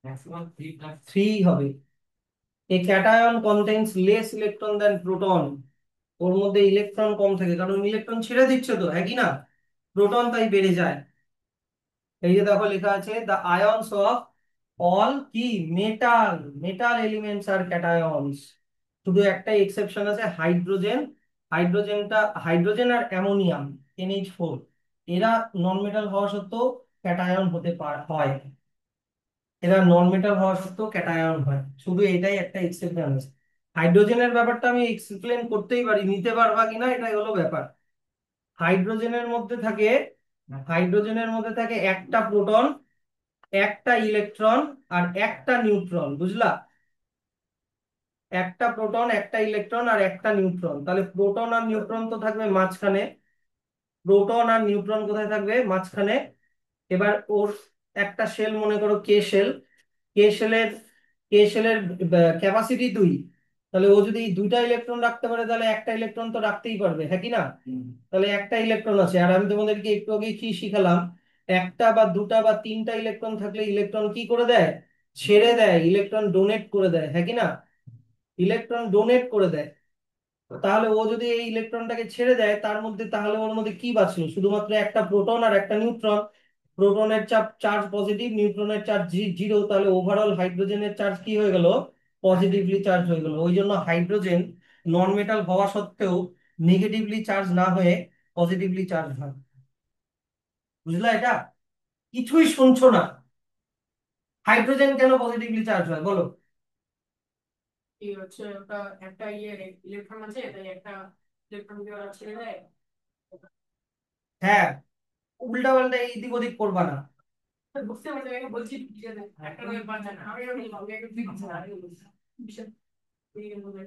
ম্যাক্সিমাম 3+। 3 হবে। A cation contains less electron than proton. ওর মধ্যে ইলেকট্রন কম থাকে, কারণ ইলেকট্রন ছেড়ে দিচ্ছে তো, একই না? প্রোটন তাই বেড়ে যায়। এই যে দেখো লেখা আছে, দ্য আয়নস অফ অল কি মেটাল মেটাল এলিমেন্টস আর ক্যাটায়নস। শুধু একটা এক্সেপশন আছে, হাইড্রোজেন। হাইড্রোজেন আর অ্যামোনিয়াম NH4, এরা নন মেটাল হওয়া সত্ত্বেও ক্যাটায়ন হয়। এরা নন মেটাল হওয়া সত্ত্বেও ক্যাটায়ন হয়, শুধু এটাই একটা এক্সেপশন আছে। হাইড্রোজেনের ব্যাপারটা আমি এক্সপ্লেন করতেই পারি, নিতে পারবা কিনা এটাই হলো ব্যাপার। হাইড্রোজেনের মধ্যে থাকে হাইড্রোজেনের মধ্যে থাকে একটা প্রোটন, একটা ইলেকট্রন আর একটা নিউট্রন, বুঝলা? একটা প্রোটন, একটা ইলেকট্রন আর একটা নিউট্রন, তাহলে প্রোটন আর নিউট্রন তো থাকবে মাঝখানে। প্রোটন আর নিউট্রন কোথায় থাকবে? মাঝখানে। এবার ওর একটা শেল মনে করো কে শেল। কে শেলের কে শেলের ক্যাপাসিটি 2। তাহলে ও যদি এই দুইটা ইলেকট্রন রাখতে পারে তাহলে একটা ইলেকট্রন তো রাখতেই পারবে, হ্যাঁ কি না? তাহলে একটা ইলেকট্রন আছে। আর আমি তোমাদেরকে একটু আগে কি শিখালাম, একটা বা দুটা বা তিনটা ইলেকট্রন থাকলে ইলেকট্রন কি করে দেয়? ছেড়ে দেয়, ইলেকট্রন ডোনেট করে দেয়, হ্যাঁ কি না? ইলেকট্রন ডোনেট করে দেয়। তাহলে ও যদি এই ইলেকট্রনটাকে ছেড়ে দেয় তার মধ্যে, তাহলে ওর মধ্যে কি বাঁচলো? শুধুমাত্র একটা প্রোটন আর একটা নিউট্রন। প্রোটনের চাপ চার্জ পজিটিভ, নিউট্রনের চার্জ জিরো, তাহলে ওভারঅল হাইড্রোজেনের চার্জ কি হয়ে গেল? পজিটিভলি চার্জ হয়ে গেল। ওই জন্য হাইড্রোজেন নন মেটাল হওয়া সত্ত্বেও নেগেটিভলি চার্জ না হয়ে পজিটিভলি চার্জ হয়। বুঝলা এটা? কিছুই শুনছো না। হাইড্রোজেন কেন পজিটিভলি চার্জ হয় বলো? এই হচ্ছে ওটা একটা ইলেকট্রন আছে, তাই একটা ইলেকট্রনকে ওরা ছেড়ে দেয়। হ্যাঁ, উল্টা পাল্টা এদিক ওদিক করবা না। বুঝতে পারছি, আমি বলছি যে একটা করে পারছে না, আমি একটা দিচ্ছি না, আমি বলছি বিশাল এই মধ্যে।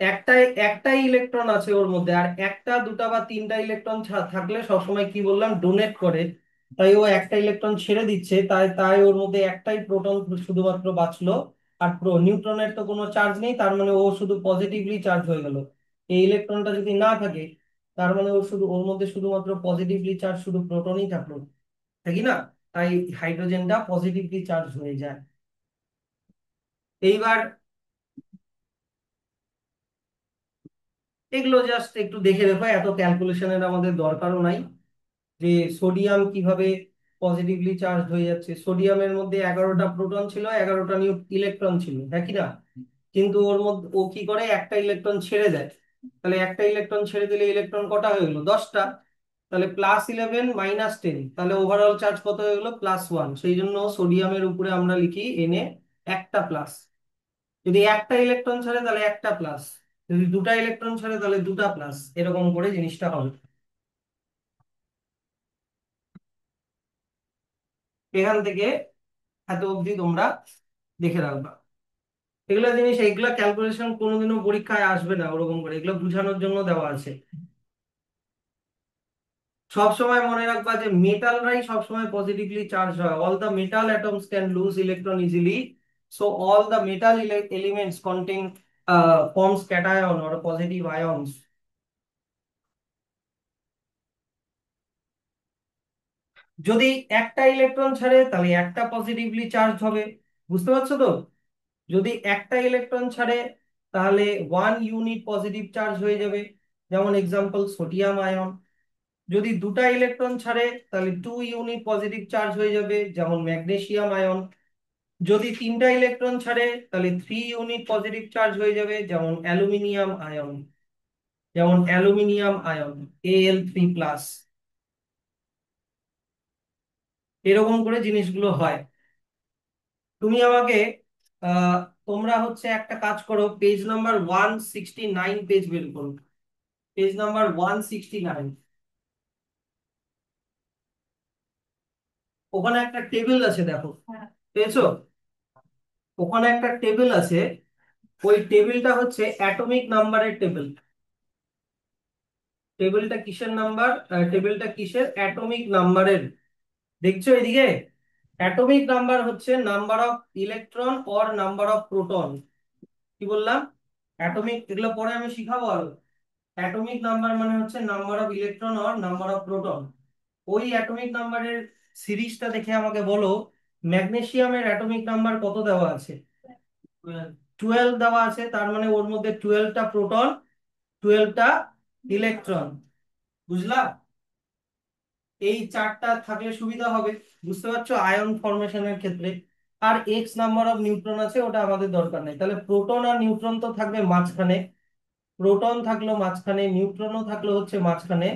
একটাই একটাই ইলেকট্রন আছে ওর মধ্যে, আর একটা দুটা বা তিনটা ইলেকট্রন থাকলে সবসময় কি বললাম? ডোনেট করে। তাই ও একটা ইলেকট্রন ছেড়ে দিচ্ছে, তাই তাই ওর মধ্যে একটাই প্রোটন শুধুমাত্র বাঁচলো। আর নিউট্রনের তো কোনো চার্জ নেই, তার মানে ও শুধু পজিটিভলি চার্জ হয়ে গেল। এই ইলেকট্রনটা যদি না থাকে তার মানে ওর মধ্যে শুধুমাত্র পজিটিভলি চার্জ শুধু প্রোটনই থাকলো, তাই কি না? তাই হাইড্রোজেনটা পজিটিভলি চার্জ হয়ে যায়। এইবার এগুলো জাস্ট একটু দেখে দেখো, এত ক্যালকুলেশনের আমাদের দরকারও নাই। যে সোডিয়াম কিভাবে পজিটিভলি চার্জ হয়ে যাচ্ছে, সোডিয়ামের মধ্যে 11টা প্রোটন ছিল, 11টা ইলেকট্রন ছিল, হ্যাঁ কি না? কিন্তু ওর মধ্যে ও কি করে? একটা ইলেকট্রন ছেড়ে দেয়। তাহলে একটা ইলেকট্রন ছেড়ে দিলে ইলেকট্রন কটা হয়ে গেলো? 10টা। তাহলে +11 -10, তাহলে ওভারঅল চার্জ কত হয়ে গেলো? +1। সেই জন্য সোডিয়ামের উপরে আমরা লিখি Na একটা প্লাস। যদি একটা ইলেকট্রন ছাড়ে তাহলে একটা প্লাস, যদি দুটা ইলেকট্রন ছাড়ে তাহলে দুটা প্লাস, এরকম করে জিনিসটা হবে। এখান থেকে এত অবধি তোমরা দেখে রাখবা। এগুলো জিনিস, এগুলা ক্যালকুলেশন কোনোদিনও পরীক্ষায় আসবে না ওরকম করে, এগুলো বোঝানোর জন্য দেওয়া আছে। সব সময় মনে রাখবা যে মেটালরাই সবসময় পজিটিভলি চার্জ হয়। All the metal atoms can lose electron easily, so all the metal elements contain forms cation or positive ions. যদি একটা ইলেকট্রন ছাড়ে তাহলে একটা পজিটিভলি চার্জ হবে, বুঝতে পারছো তো? যদি একটা ইলেকট্রন ছাড়ে তাহলে 1 ইউনিট পজিটিভ চার্জ হয়ে যাবে, যেমন এক্সাম্পল সোডিয়াম আয়ন। যদি দুটা ইলেকট্রন ছাড়ে তাহলে 2 ইউনিট পজিটিভ চার্জ হয়ে যাবে, যেমন ম্যাগনেসিয়াম আয়ন। যদি তিনটা ইলেকট্রন ছাড়ে তাহলে 3 ইউনিট পজিটিভ চার্জ হয়ে যাবে, যেমন অ্যালুমিনিয়াম আয়ন। Al3+। এরকম করে জিনিসগুলো হয়। তুমি আমাকে আহ তোমরা হচ্ছে একটা কাজ করো, পেজ নাম্বার 169 পেজ বের করো। Page number 169। ওখানে একটা টেবিল আছে, দেখো, পেয়েছো? ওখানে একটা টেবিল আছে। ওই টেবিলটা হচ্ছে অ্যাটমিক নাম্বারের টেবিল। টেবিলটা কিসের নাম্বার? টেবিলটা কিসের? অ্যাটমিক নাম্বারের। দেখছো এদিকে? অ্যাটমিক নাম্বার হচ্ছে number of electron or number of proton. কি বললাম? অ্যাটমিক, এগুলো পরে আমি শিখাবো আরো। অ্যাটমিক নাম্বার মানে হচ্ছে number of electron or number of proton. ওই অ্যাটমিক নাম্বারের সিরিজটা দেখে আমাকে বলো, ম্যাগনেসিয়ামের অ্যাটমিক নাম্বার কত দেওয়া আছে? 12 দেওয়া আছে, তার মানে ওর মধ্যে 12টা প্রোটন, 12টা ইলেকট্রন। বুঝলা? এই চারটা থাকলে সুবিধা হবে, বুঝতে পারছো, আয়ন ফরমেশনের ক্ষেত্রে। আর এক্স নাম্বার অফ নিউট্রন আছে, ওটা আমাদের দরকার নেই। তাহলে প্রোটন আর নিউট্রন তো থাকবে মাঝখানে। প্রোটন থাকলো মাঝখানে, নিউট্রনও থাকলো হচ্ছে মাঝখানে।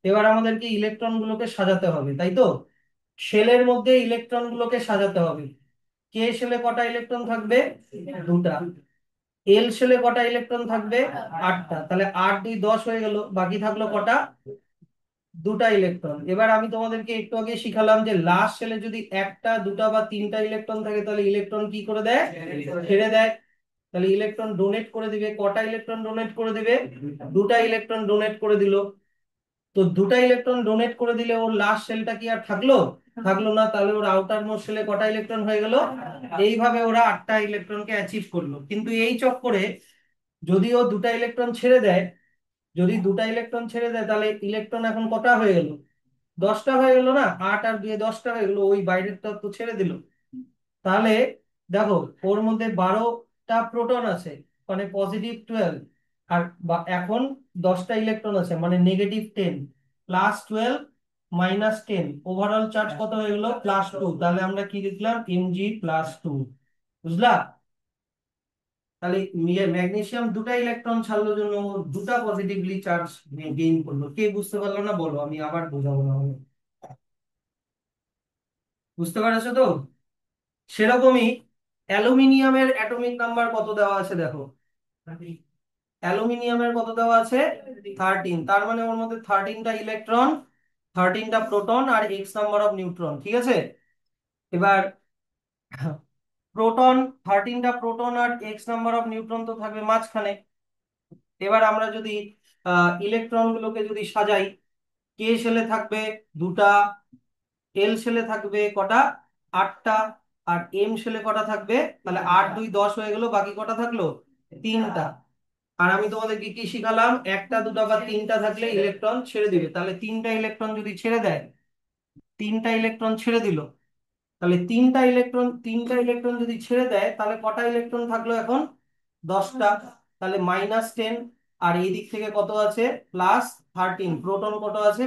এবার আমাদেরকে ইলেকট্রন গুলোকে সাজাতে হবে, তাই তো? শেলের মধ্যে ইলেকট্রন গুলোকে সাজাতে হবে। কে শেলে কটা ইলেকট্রন থাকবে? দুটা। এল শেলে কটা ইলেকট্রন থাকবে? 8টা। তাহলে 8 2 10 হয়ে গেল, বাকি থাকলো কটা? 2টা ইলেকট্রন। এবার আমি তোমাদেরকে একটু আগে শিখালাম যে লাস্ট শেলে যদি একটা, দুটা বা তিনটা ইলেকট্রন থাকে তাহলে ইলেকট্রন কি করে দেয়? ছেড়ে দেয়। তাহলে ইলেকট্রন ডোনেট করে দিবে। কটা ইলেকট্রন ডোনেট করে দিবে? 2টা ইলেকট্রন ডোনেট করে দিল। তো 2টা ইলেকট্রন ডোনেট করে দিলে ওর লাস্ট শেলটা কি আর থাকলো? থাকলো না। তাহলে ওর আউটার মোস্ট শেলে কটা ইলেকট্রন হয়ে গেল? এইভাবে ওরা 8টা ইলেকট্রনকে অ্যাচিভ করলো। কিন্তু এই চক্করে যদি ও 2টা ইলেকট্রন ছেড়ে দেয়, যদি 2টা ইলেকট্রন ছেড়ে দেয় তাহলে ইলেকট্রন এখন কটা হয়ে গেল? 10টা হয়ে গেল না? 8 আর 2 10টা হয়ে গেল, ওই বাইরেরটা তো ছেড়ে দিল। তাহলে দেখো, ওর মধ্যে 12টা প্রোটন আছে, মানে +12। আর এখন 10টা ইলেকট্রন আছে, মানে -10। +12 -10, ওভারঅল চার্জ কত হয়ে গেল? +2। তাহলে আমরা কি লিখলাম? Mg+2। বুঝলা? তাহলে ম্যাগনেসিয়াম 2টা ইলেকট্রন ছাড়লো জন্য ও 2টা পজিটিভলি চার্জ গেইন করলো। কে বুঝতে পারলো না বলো, আমি আবার বোঝাবো না হলে। বুঝতে পারছো তো? সেরকমই অ্যালুমিনিয়ামের অ্যাটমিক নাম্বার কত দেওয়া আছে দেখো। অ্যালুমিনিয়ামের কত দেওয়া আছে? 13। তার মানে ওর মধ্যে 13টা ইলেকট্রন, 13টা প্রোটন আর এক্স নাম্বার অফ নিউট্রন। ঠিক আছে? এবার প্রোটন, 13টা প্রোটন আর এক্স নাম্বার অফ নিউট্রন তো থাকবে মাঝখানে। এবার আমরা যদি ইলেকট্রন গুলোকে যদি সাজাই, কে শেলে থাকবে 2টা, এল শেলে থাকবে কটা? 8টা। আর এম শেলে কটা থাকবে? তাহলে 8 2 10 হয়ে গেল, বাকি কটা থাকলো? 3টা। আর আমি তোমাদেরকে কি শিখালাম? একটা, দুটা বা তিনটা থাকলে ইলেকট্রন ছেড়ে দিবে। তাহলে 3টা ইলেকট্রন যদি ছেড়ে দেয়, 3টা ইলেকট্রন ছেড়ে দিল, তাহলে 3টা ইলেকট্রন যদি ছেড়ে দেয় তাহলে কটা ইলেকট্রন থাকলো এখন? 10টা। তাহলে -10। আর এই দিক থেকে কত আছে? +13। প্রোটন কত আছে?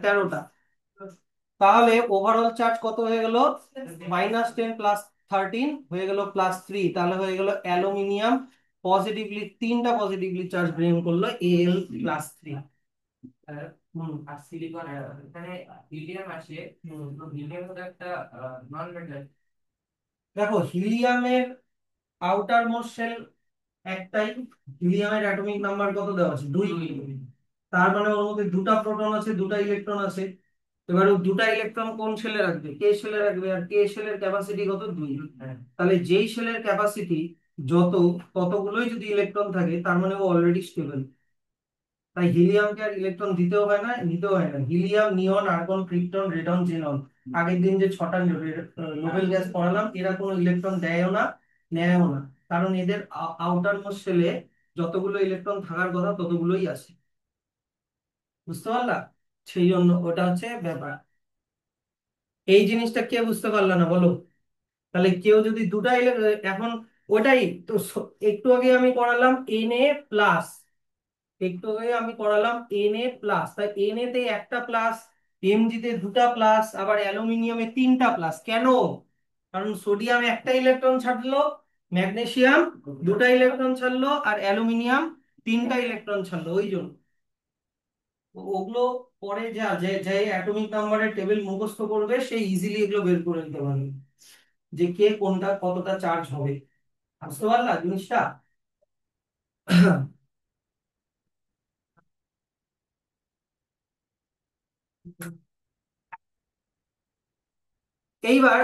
13টা। তাহলে ওভারঅল চার্জ কত হয়ে গেল? -10 + 13 হয়ে গেল +3। তাহলে হয়ে গেল অ্যালুমিনিয়াম পজিটিভলি, 3টা পজিটিভলি চার্জ গ্রহণ করলো, Al+3। আর সিলিকন এখানে হিলিয়াম আসে, তো হিলিয়াম হলো একটা নন মেটাল। দেখো, হিলিয়ামের আউটার মোস্ট শেল একটাই। হিলিয়ামের অ্যাটমিক নাম্বার কত দেওয়া আছে? 2। তার মানে ওর মধ্যে 2টা প্রোটন আছে, 2টা ইলেকট্রন আছে। এবার ও 2টা ইলেকট্রন কোন শেলে রাখবে? কে শেলে রাখবে। আর কে শেলের ক্যাপাসিটি কত? 2। তাহলে যেই শেলের ক্যাপাসিটি যত, ততগুলোই যদি ইলেকট্রন থাকে, তার মানে ও অলরেডি স্টেবল। তাই হিলিয়ামকে আর ইলেকট্রন দিতেও হয় না, নিতেও হয় না। হিলিয়াম, নিয়ন, আর্গন, ক্রিপ্টন, রেডন, জেনন, আগের দিন যে 6টা নোবেল গ্যাস পড়ালাম, এরা কোনো ইলেকট্রন দেয়ও না, নেয়ও না। কারণ এদের আউটার মোস্ট শেলে যতগুলো ইলেকট্রন থাকার কথা ততগুলোই আছে। বুঝতে পারলা? সেই জন্য ওটা হচ্ছে ব্যাপার। এই জিনিসটা কে বুঝতে পারলা না বলো? তাহলে কেউ যদি এখন ওটাই তো একটু আগে আমি পড়ালাম Na+। একটু আগে আমি পড়ালাম Na+। তাই Na তে একটা প্লাস, Mg তে 2টা প্লাস, আবার অ্যালুমিনিয়ামে 3টা প্লাস। কেন? কারণ সোডিয়াম একটা ইলেকট্রন ছাড়লো, ম্যাগনেসিয়াম 2টা ইলেকট্রন ছাড়লো, আর অ্যালুমিনিয়াম 3টা ইলেকট্রন ছাড়লো, ওই জন্য। তো ওগুলো পরে যা যে যে অ্যাটমিক নাম্বারের টেবিল মুখস্থ করবে সে ইজিলি এগুলো বের করে নিতে পারবে, যে কে কোনটা কতটা চার্জ হবে। বুঝতে পারলা জিনিসটা? এইবার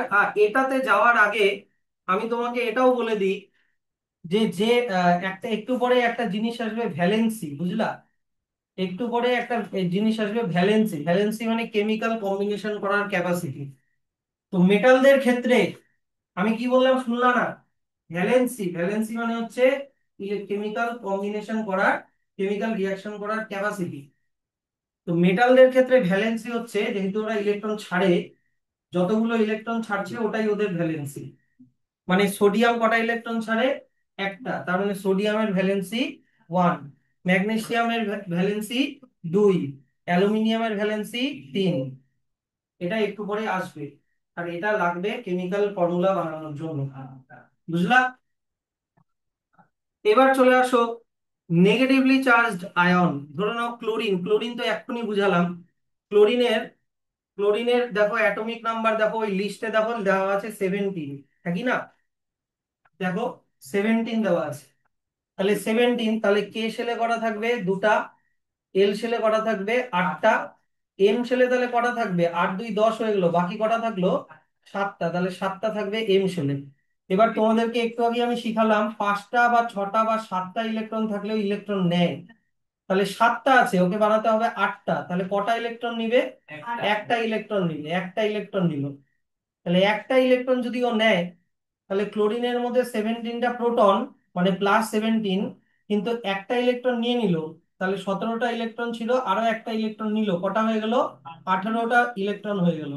এটাতে যাওয়ার আগে আমি তোমাকে এটাও বলে দিই যে যে একটা একটু পরে একটা জিনিস আসবে ভ্যালেন্সি। বুঝলা? একটু পরে একটা জিনিস আসবে ভ্যালেন্সি। ভ্যালেন্সি মানে কেমিক্যাল কম্বিনেশন করার ক্যাপাসিটি। তো মেটালদের ক্ষেত্রে আমি কি বললাম শুনলা না? ভ্যালেন্সি, ভ্যালেন্সি মানে হচ্ছে কেমিক্যাল কম্বিনেশন করার, কেমিক্যাল রিয়াকশন করার ক্যাপাসিটি। তো মেটালদের ক্ষেত্রে ভ্যালেন্সি হচ্ছে, যেহেতু ওরা ইলেকট্রন ছাড়ে, যতগুলো ইলেকট্রন ছাড়ছে ওটাই ওদের ভ্যালেন্সি। মানে সোডিয়াম কটা ইলেকট্রন ছাড়ে? একটা। তার মানে সোডিয়ামের ভ্যালেন্সি 1, ম্যাগনেসিয়ামের ভ্যালেন্সি 2, অ্যালুমিনিয়ামের ভ্যালেন্সি 3। এটা একটু পরে আসবে, আর এটা লাগবে কেমিক্যাল ফর্মুলা বানানোর জন্য। বুঝলা? এবার চলে আসো নেগেটিভলি চার্জড আয়ন। ধরে নাও ক্লোরিন। ক্লোরিন তো এক্ষুনি বুঝালাম। ক্লোরিনের ক্লোরিনের দেখো অ্যাটমিক নাম্বার, দেখো ওই লিস্টে দেখো দেওয়া আছে 17। হ্যাঁ কি না? দেখো 17 দেওয়া আছে। তাহলে 17, তাহলে কে শেলে করা থাকবে দুটা, এল শেলে কটা থাকবে আটটা, এম শেলে তাহলে কটা থাকবে, 8 2 10 হয়ে গেলো, বাকি কটা থাকলো সাতটা, তাহলে সাতটা থাকবে এম শেলে। এবার তোমাদেরকে একটু আগে আমি শিখালাম 5টা বা 6টা বা 7টা ইলেকট্রন থাকলেও ইলেকট্রন নেয়। তাহলে সাতটা আছে, ওকে বানাতে হবে আটটা, তাহলে কটা ইলেকট্রন নিবে, একটা ইলেকট্রন নিবে, একটা ইলেকট্রন নিল। তাহলে একটা ইলেকট্রন যদি ও নেয়, তাহলে ক্লোরিনের মধ্যে 17টা প্রোটন, মানে +17, কিন্তু একটা ইলেকট্রন নিয়ে নিল, তাহলে 17টা ইলেকট্রন ছিল, আরো একটা ইলেকট্রন নিল, কটা হয়ে গেল, 18টা ইলেকট্রন হয়ে গেল।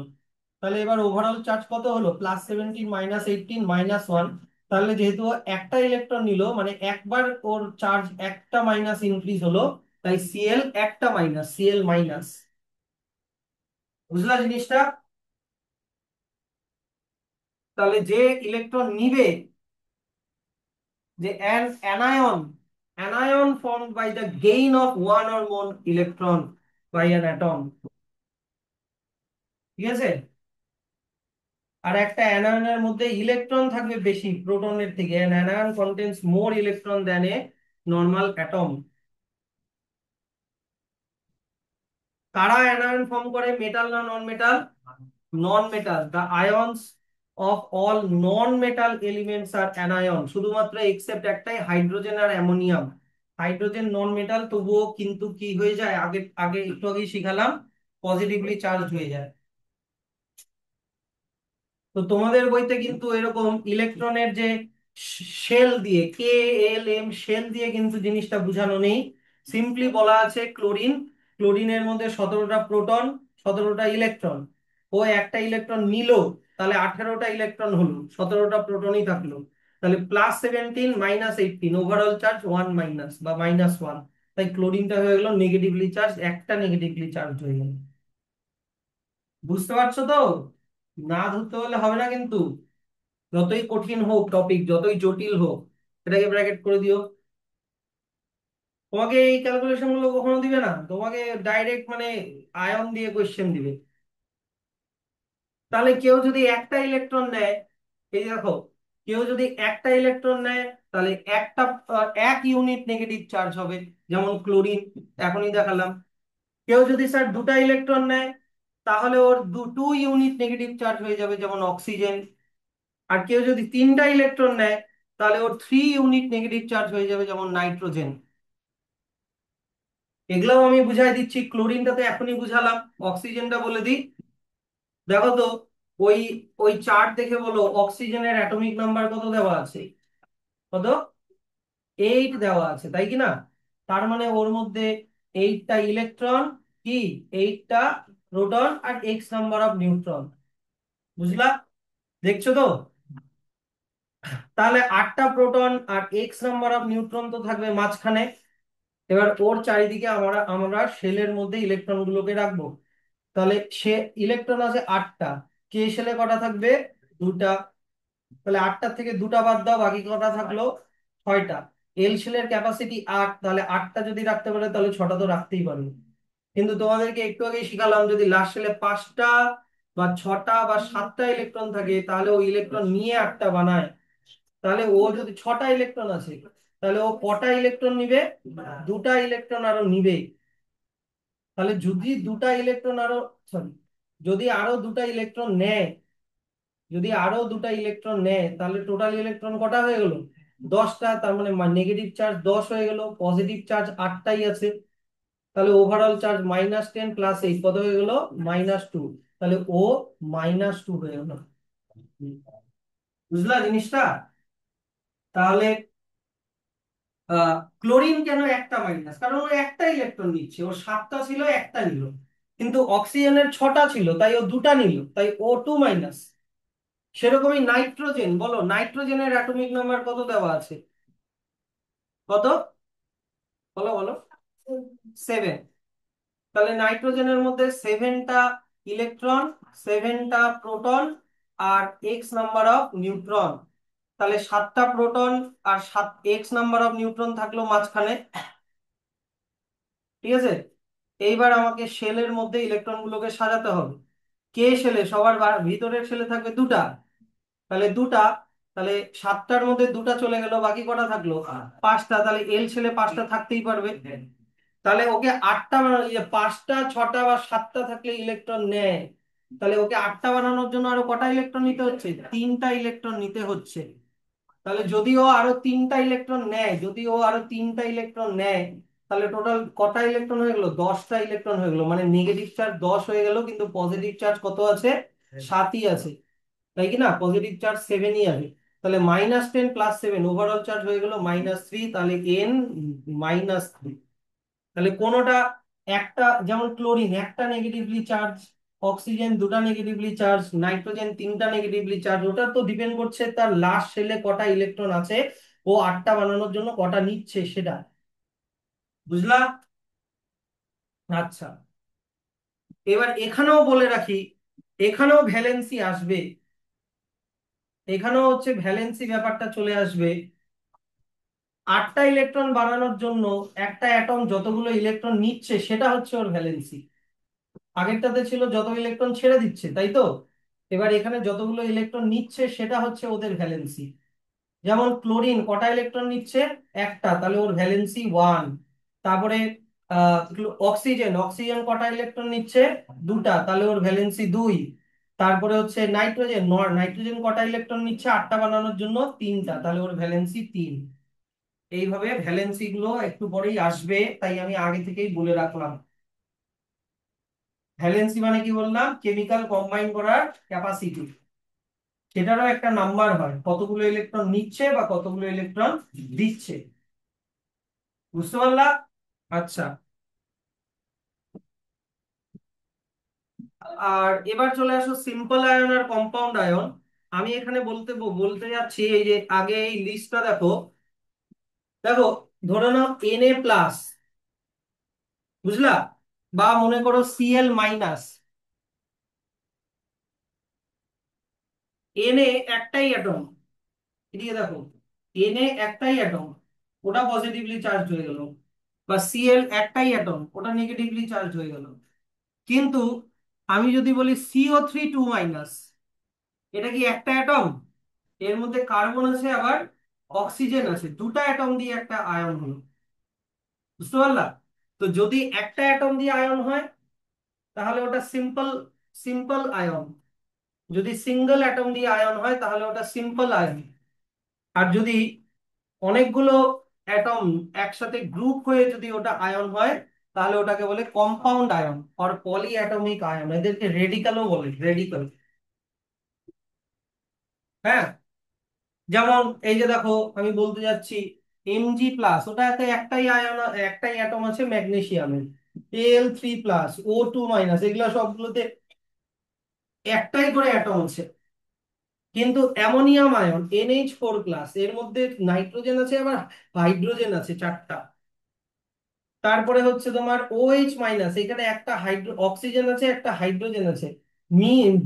তাহলে এবার ওভারঅল চার্জ কত হলো, +17 -18 -1। তাহলে যেহেতু ও একটা ইলেকট্রন নিল, মানে একবার ওর চার্জ একটা মাইনাস ইনক্রিজ হলো, তাই সিএল একটা মাইনাস, সিএল মাইনাস। বুঝলা জিনিসটা? তাহলে যে ইলেকট্রন নিবে, যে an anion formed by the gain of one or more electron by an atom, ঠিক আছে? আর একটা অ্যানায়নের মধ্যে ইলেকট্রন থাকবে বেশি প্রোটনের থেকে, an anion contains more electron than a normal atom। কারা অ্যানায়ন ফর্ম করে, মেটাল না non metal, non metal. The ions of all non metal elements আর অ্যানায়ন, শুধুমাত্র এক্সেপ্ট একটাই, হাইড্রোজেন আর অ্যামোনিয়াম। হাইড্রোজেন নন মেটাল, তবুও কিন্তু কি হয়ে যায়, আগে আগে একটু আগেই শিখালাম, পজিটিভলি চার্জ হয়ে যায়। তো তোমাদের বইতে কিন্তু এরকম ইলেকট্রনের যে শেল দিয়ে, KLM শেল দিয়ে কিন্তু জিনিসটা বোঝানো নেই। সিম্পলি বলা আছে ক্লোরিন, ক্লোরিনের মধ্যে 17টা প্রোটন, 17টা ইলেকট্রন, ও একটা ইলেকট্রন নিল, তাহলে 18টা ইলেকট্রন হলো, 17টা প্রোটনই থাকলো। তাহলে +17 -18, ওভারঅল চার্জ 1 মাইনাস বা -1। তাই ক্লোরিনটা হয়ে গেল নেগেটিভলি চার্জ, একটা নেগেটিভলি চার্জ হয়ে গেল। বুঝতে পারছো তো? না ধরতে হলে হবে না কিন্তু, যতই কঠিন হোক টপিক, যতই জটিল হোক, এটাকে ব্র্যাকেট করে দিও। তোমাকে এই ক্যালকুলেশন গুলো কখনো দিবে না, তোমাকে ডাইরেক্ট মানে আয়ন দিয়ে কোশ্চেন দিবে। তাহলে কেউ যদি একটা ইলেকট্রন নেয়, এই যে দেখো, কেউ যদি একটা ইলেকট্রন নেয়, তাহলে একটা 1 ইউনিট নেগেটিভ চার্জ হবে, যেমন ক্লোরিন, এখনই দেখালাম। কেউ যদি স্যার দুটা ইলেকট্রন নেয়, তাহলে ওর 2 ইউনিট নেগেটিভ চার্জ হয়ে যাবে, যেমন অক্সিজেন। আর কেউ যদি তিনটা ইলেকট্রন নেয়, তাহলে ওর 3 ইউনিট নেগেটিভ চার্জ হয়ে যাবে, যেমন নাইট্রোজেন। এগুলোও আমি বুঝাই দিচ্ছি, ক্লোরিনটা তো এখনই বুঝালাম, অক্সিজেনটা বলে দিই। দেখো তো, ওই ওই চার্ট দেখে বলো অক্সিজেনের অ্যাটমিক নাম্বার কত দেওয়া আছে, কত, 8 দেওয়া আছে, তাই কি না? তার মানে ওর মধ্যে 8টা ইলেকট্রন, কি 8টা প্রোটন, আর এক্স নাম্বার অফ নিউট্রন। বুঝলা? দেখছো তো? তাহলে 8টা প্রোটন আর এক্স নাম্বার অফ নিউট্রন তো থাকবে মাঝখানে। এবার ওর চারিদিকে আমরা আমরা শেলের মধ্যে ইলেকট্রন গুলোকে রাখবো। তাহলে সে ইলেকট্রন আছে 8টা, কে শেলে কটা থাকবে, দুটা। তাহলে 8টার থেকে দুটা বাদ দাও, বাকি কটা থাকলো, 6টা। এল শেলের ক্যাপাসিটি 8, তাহলে 8টা যদি রাখতে পারে, তাহলে 6টা তো রাখতেই পারবে। কিন্তু তোমাদেরকে একটু আগে শিখালাম, যদি লাস্ট শেলে 5টা বা 6টা বা 7টা ইলেকট্রন থাকে, তাহলে ও ইলেকট্রন নিয়ে 8টা বানায়। তাহলে ও যদি 6টা ইলেকট্রন আছে, তাহলে ও কটা ইলেকট্রন নিবে, দুটা ইলেকট্রন আরো নিবে। তাহলে যদি দুটা ইলেকট্রন আরো, সরি, যদি আরো দুটা ইলেকট্রন নেয়, যদি আরো দুটা ইলেকট্রন নেয়, তাহলে টোটাল ইলেকট্রন কটা হয়ে গেল, 10টা। তার মানে নেগেটিভ চার্জ 10 হয়ে গেল, পজিটিভ চার্জ 8টাই আছে। তাহলে ওভারঅল চার্জ -10 + 8 কত হয়ে গেল, -2। তাহলে ও -2 হয়ে গেল। বুঝলা জিনিসটা? তাহলে ক্লোরিন কেন একটা মাইনাস, কারণ ও একটা ইলেকট্রন নিচ্ছে, ওর 7টা ছিল, একটা নিল। কিন্তু অক্সিজেনের 6টা ছিল, তাই ও দুটা নিল, তাই ও 2 মাইনাস। সেরকমই নাইট্রোজেন, বলো নাইট্রোজেনের অ্যাটমিক নাম্বার কত দেওয়া আছে, কত, বলো বলো, 7। তাহলে নাইট্রোজেনের মধ্যে 7টা ইলেকট্রন, 7টা প্রোটন, আর এক্স নাম্বার অফ নিউট্রন। তাহলে 7টা প্রোটন আর 7 এক্স নাম্বার অফ নিউট্রন থাকলো মাঝখানে, ঠিক আছে? এইবার আমাকে শেলের মধ্যে ইলেকট্রন গুলোকে সাজাতে হবে। কে শেলে, সবার ভিতরের শেলে থাকবে দুটা, তাহলে দুটা। তাহলে সাতটার মধ্যে দুটা চলে গেল, বাকি কটা থাকলো? পাঁচটা। তাহলে এল ছেলে পাঁচটা থাকতেই পারবে। তাহলে ওকে আটটা পাঁচটা ছটা বা সাতটা থাকলে ইলেকট্রন নেয়। তাহলে ওকে আটটা বানানোর জন্য আরো কটা ইলেকট্রন নিতে হচ্ছে? তিনটা ইলেকট্রন নিতে হচ্ছে। তাহলে যদি ও আরো তিনটা ইলেকট্রন নেয়, যদি ও আরো তিনটা ইলেকট্রন নেয়, তাহলে টোটাল কটা ইলেকট্রন হয়ে গেল? 10টা ইলেকট্রন হয়ে গেল। মানে নেগেটিভ চার্জ 10 হয়ে গেল, কিন্তু পজিটিভ চার্জ কত আছে? 7ই আছে। তাই কি না? পজিটিভ চার্জ 7ই আছে। তাহলে -10 + 7 ওভারঅল চার্জ হয়ে গেল -3। তাহলে n -3। তাহলে কোনোটা একটা, যেমন ক্লোরিন একটা নেগেটিভলি চার্জ, অক্সিজেন দুটা নেগেটিভলি চার্জ, নাইট্রোজেন তিনটা নেগেটিভলি চার্জ, ওটা তো ডিপেন্ড করছে তার লাস্ট শেলে কটা ইলেকট্রন আছে, ও আটটা বানানোর জন্য কটা নিচ্ছে সেটা। বুঝলা? আচ্ছা, এবার এখানেও বলে রাখি, এখানেও ভ্যালেন্সি আসবে। এখানেও হচ্ছে ভ্যালেন্সি ব্যাপারটা চলে আসবে। আটটা ইলেকট্রন বানানোর জন্য একটা অ্যাটম যতগুলো ইলেকট্রন নিচ্ছে সেটা হচ্ছে ওর ভ্যালেন্সি। আগেরটাতে ছিল যত ইলেকট্রন ছেড়ে দিচ্ছে, তাই তো? এবার এখানে যতগুলো ইলেকট্রন নিচ্ছে সেটা হচ্ছে ওদের ভ্যালেন্সি। যেমন ক্লোরিন কটা ইলেকট্রন নিচ্ছে? একটা, তাহলে ওর ভ্যালেন্সি 1। তারপরে অক্সিজেন, অক্সিজেন কটা ইলেকট্রন নিচ্ছে? দুটা, তাহলে ওর ভ্যালেন্সি 2। তারপরে হচ্ছে নাইট্রোজেন, নাইট্রোজেন কটা ইলেকট্রন নিচ্ছে আটটা বানানোর জন্য? তিনটা, তাহলে ওর ভ্যালেন্সি 3। এইভাবে ভ্যালেন্সি গুলো একটু পরেই আসবে, তাই আমি আগে থেকেই বলে রাখলাম। ভ্যালেন্সি মানে কি বললাম? কেমিক্যাল কম্বাইন করার ক্যাপাসিটি। সেটারও একটা নাম্বার হয়, কতগুলো ইলেকট্রন নিচ্ছে বা কতগুলো ইলেকট্রন দিচ্ছে। বুঝতে পারলা? আচ্ছা, আর এবার চলে আসো সিম্পল আয়ন আর কম্পাউন্ড আয়ন। আমি এখানে বলতে যাচ্ছি, এই যে আগে এই লিস্টটা দেখো। দেখো, ধরে নাও Na+, বুঝলা? বা মনে করো Cl-। Na একটাই অ্যাটম, এদিকে দেখো, Na একটাই অ্যাটম, ওটা পজিটিভলি চার্জ হয়ে গেল। বা Cl একটাই অ্যাটম, ওটা নেগেটিভলি চার্জ হয়ে গেল। কিন্তু আমি যদি বলি CO3 2-, এটা কি একটা অ্যাটম? এর মধ্যে কার্বন আছে আবার অক্সিজেন আছে, দুটা অ্যাটম দিয়ে একটা আয়ন হলো। বুঝতে পারলা? তো যদি একটা অ্যাটম দিয়ে আয়ন হয় তাহলে ওটা সিম্পল, সিম্পল আয়ন। যদি সিঙ্গেল অ্যাটম দিয়ে আয়ন হয় তাহলে ওটা সিম্পল আয়ন। আর যদি অনেকগুলো অ্যাটম একসাথে গ্রুপ হয়ে যদি ওটা আয়ন হয় তাহলে ওটাকে বলে কম্পাউন্ড আয়ন আর পলি অ্যাটমিক আয়ন। এদেরকে রেডিকালও বলে, রেডিকাল। হ্যাঁ, যেমন এই যে দেখো, আমি বলতে যাচ্ছি Mg+, ওটাতে একটাই আয়ন, একটাই অ্যাটম আছে ম্যাগনেসিয়ামের। Al3+, O2-, এগুলো সবগুলোতে একটাই করে অ্যাটম আছে। কিন্তু অ্যামোনিয়াম আয়ন NH4+, এর মধ্যে নাইট্রোজেন আছে আবার হাইড্রোজেন আছে চারটা। তারপরে হচ্ছে তোমার OH-, এখানে একটা অক্সিজেন আছে একটা হাইড্রোজেন আছে।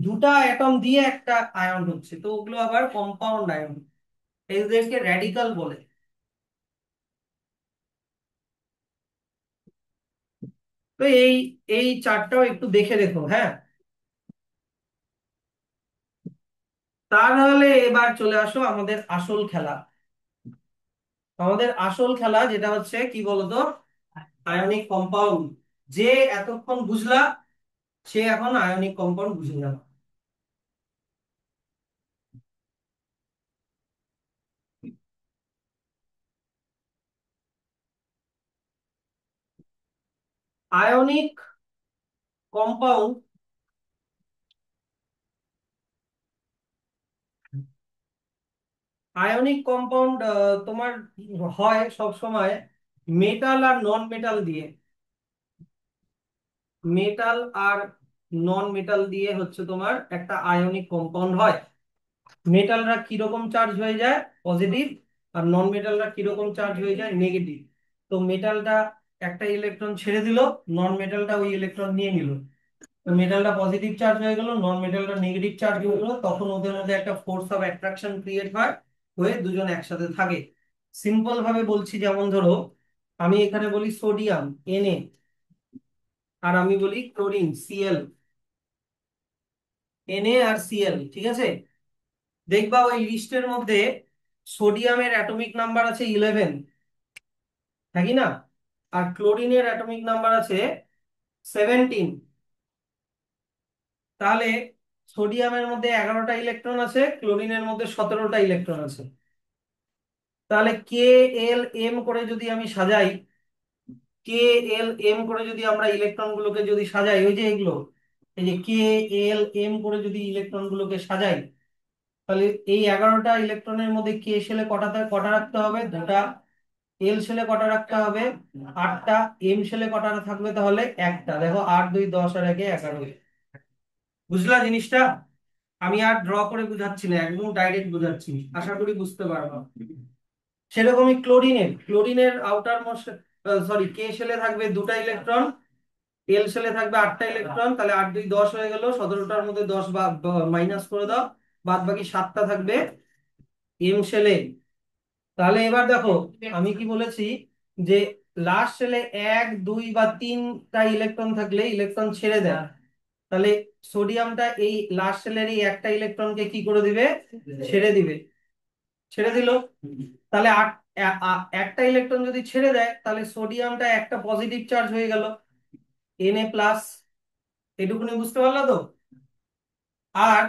দুটা অ্যাটম দিয়ে একটা আয়ন হচ্ছে, তো ওগুলো আবার কম্পাউন্ড আয়ন। এদেরকে র্যাডিকাল বলে। তো এই এই চার্টটাও একটু দেখে দেখো, হ্যাঁ। তাহলে এবার চলে আসো আমাদের আসল খেলা। আমাদের আসল খেলা যেটা হচ্ছে কি বলতো? Ionic compound. যে এতক্ষণ বুঝলা সে এখন আয়নিক কম্পাউন্ড বুঝে যাবে। আয়নিক কম্পাউন্ড, আয়নিক কম্পাউন্ড তোমার হয় সব সময় মেটাল আর নন মেটাল দিয়ে। মেটাল আর নন মেটাল দিয়ে হচ্ছে তোমার একটা আয়নিক কম্পাউন্ড হয়। মেটালরা কিরকম চার্জ হয়ে যায়? পজিটিভ। আর নন মেটালরা কিরকম চার্জ হয়ে যায়? নেগেটিভ। তো মেটালটা একটা ইলেকট্রন ছেড়ে দিল, নন মেটালটা ওই ইলেকট্রন নিয়ে নিল। তো মেটালটা পজিটিভ চার্জ হয়ে গেল, নন মেটালটা নেগেটিভ চার্জ হয়ে গেল, তখন ওদের মধ্যে একটা ফোর্স অফ অ্যাট্রাকশন ক্রিয়েট হয়, হয়ে দুজন একসাথে থাকে। সিম্পল ভাবে বলছি, যেমন ধরো আমি এখানে বলি সোডিয়াম Na, আর আমি বলি ক্লোরিন Cl। Na আর Cl, ঠিক আছে? দেখবা ওই লিস্টের মধ্যে সোডিয়ামের অ্যাটমিক নাম্বার আছে 11, নাকি না? আর ক্লোরিনের অ্যাটমিক নাম্বার আছে 17। তাহলে সোডিয়ামের মধ্যে 11টা ইলেকট্রন আছে, ক্লোরিনের মধ্যে 17টা ইলেকট্রন আছে। তাহলে কে এল এম করে যদি আমি সাজাই, কে এল এম করে যদি আমরা ইলেকট্রন গুলোকে যদি সাজাই, ওই যে এগুলো, এই যে কে এল এম করে যদি ইলেকট্রন গুলোকে সাজাই, তাহলে এই 11টা ইলেকট্রনের মধ্যে কে শেলে কটা রাখতে হবে? দুটা। এল শেলে কটা রাখতে হবে? 8টা। এম শেলে কটা থাকবে তাহলে? একটা। দেখো, 8 2 10 আর 1 11। বুঝলা জিনিসটা? আমি আর ড্র করে বুঝাচ্ছি না, একদম ডাইরেক্ট বুঝাচ্ছি, আশা করি বুঝতে পারবা। সেরকমই ক্লোরিনের আউটার মোস্ট, সরি, কে শেলে থাকবে দুটা ইলেকট্রন, এল সেলে থাকবে 8টা ইলেকট্রন। তাহলে 8 2 10 হয়ে গেল, 17টার মধ্যে 10 মাইনাস করে দাও, বাদ বাকি 7টা থাকবে এম সেলে। তাহলে এবার দেখো, আমি কি বলেছি যে লাস্ট সেলে 1 2 বা 3টা ইলেকট্রন থাকলে ইলেকট্রন ছেড়ে দেয়। তাহলে সোডিয়ামটা এই লাস্ট সেলের এই একটা ইলেকট্রনকে কি করে দিবে? ছেড়ে দিবে। ছেড়ে দিল। তাহলে একটা ইলেকট্রন যদি ছেড়ে দেয়, তাহলে সোডিয়ামটা একটা পজিটিভ চার্জ হয়ে গেল, Na+। এটুকুনি বুঝতে পারলা তো? আর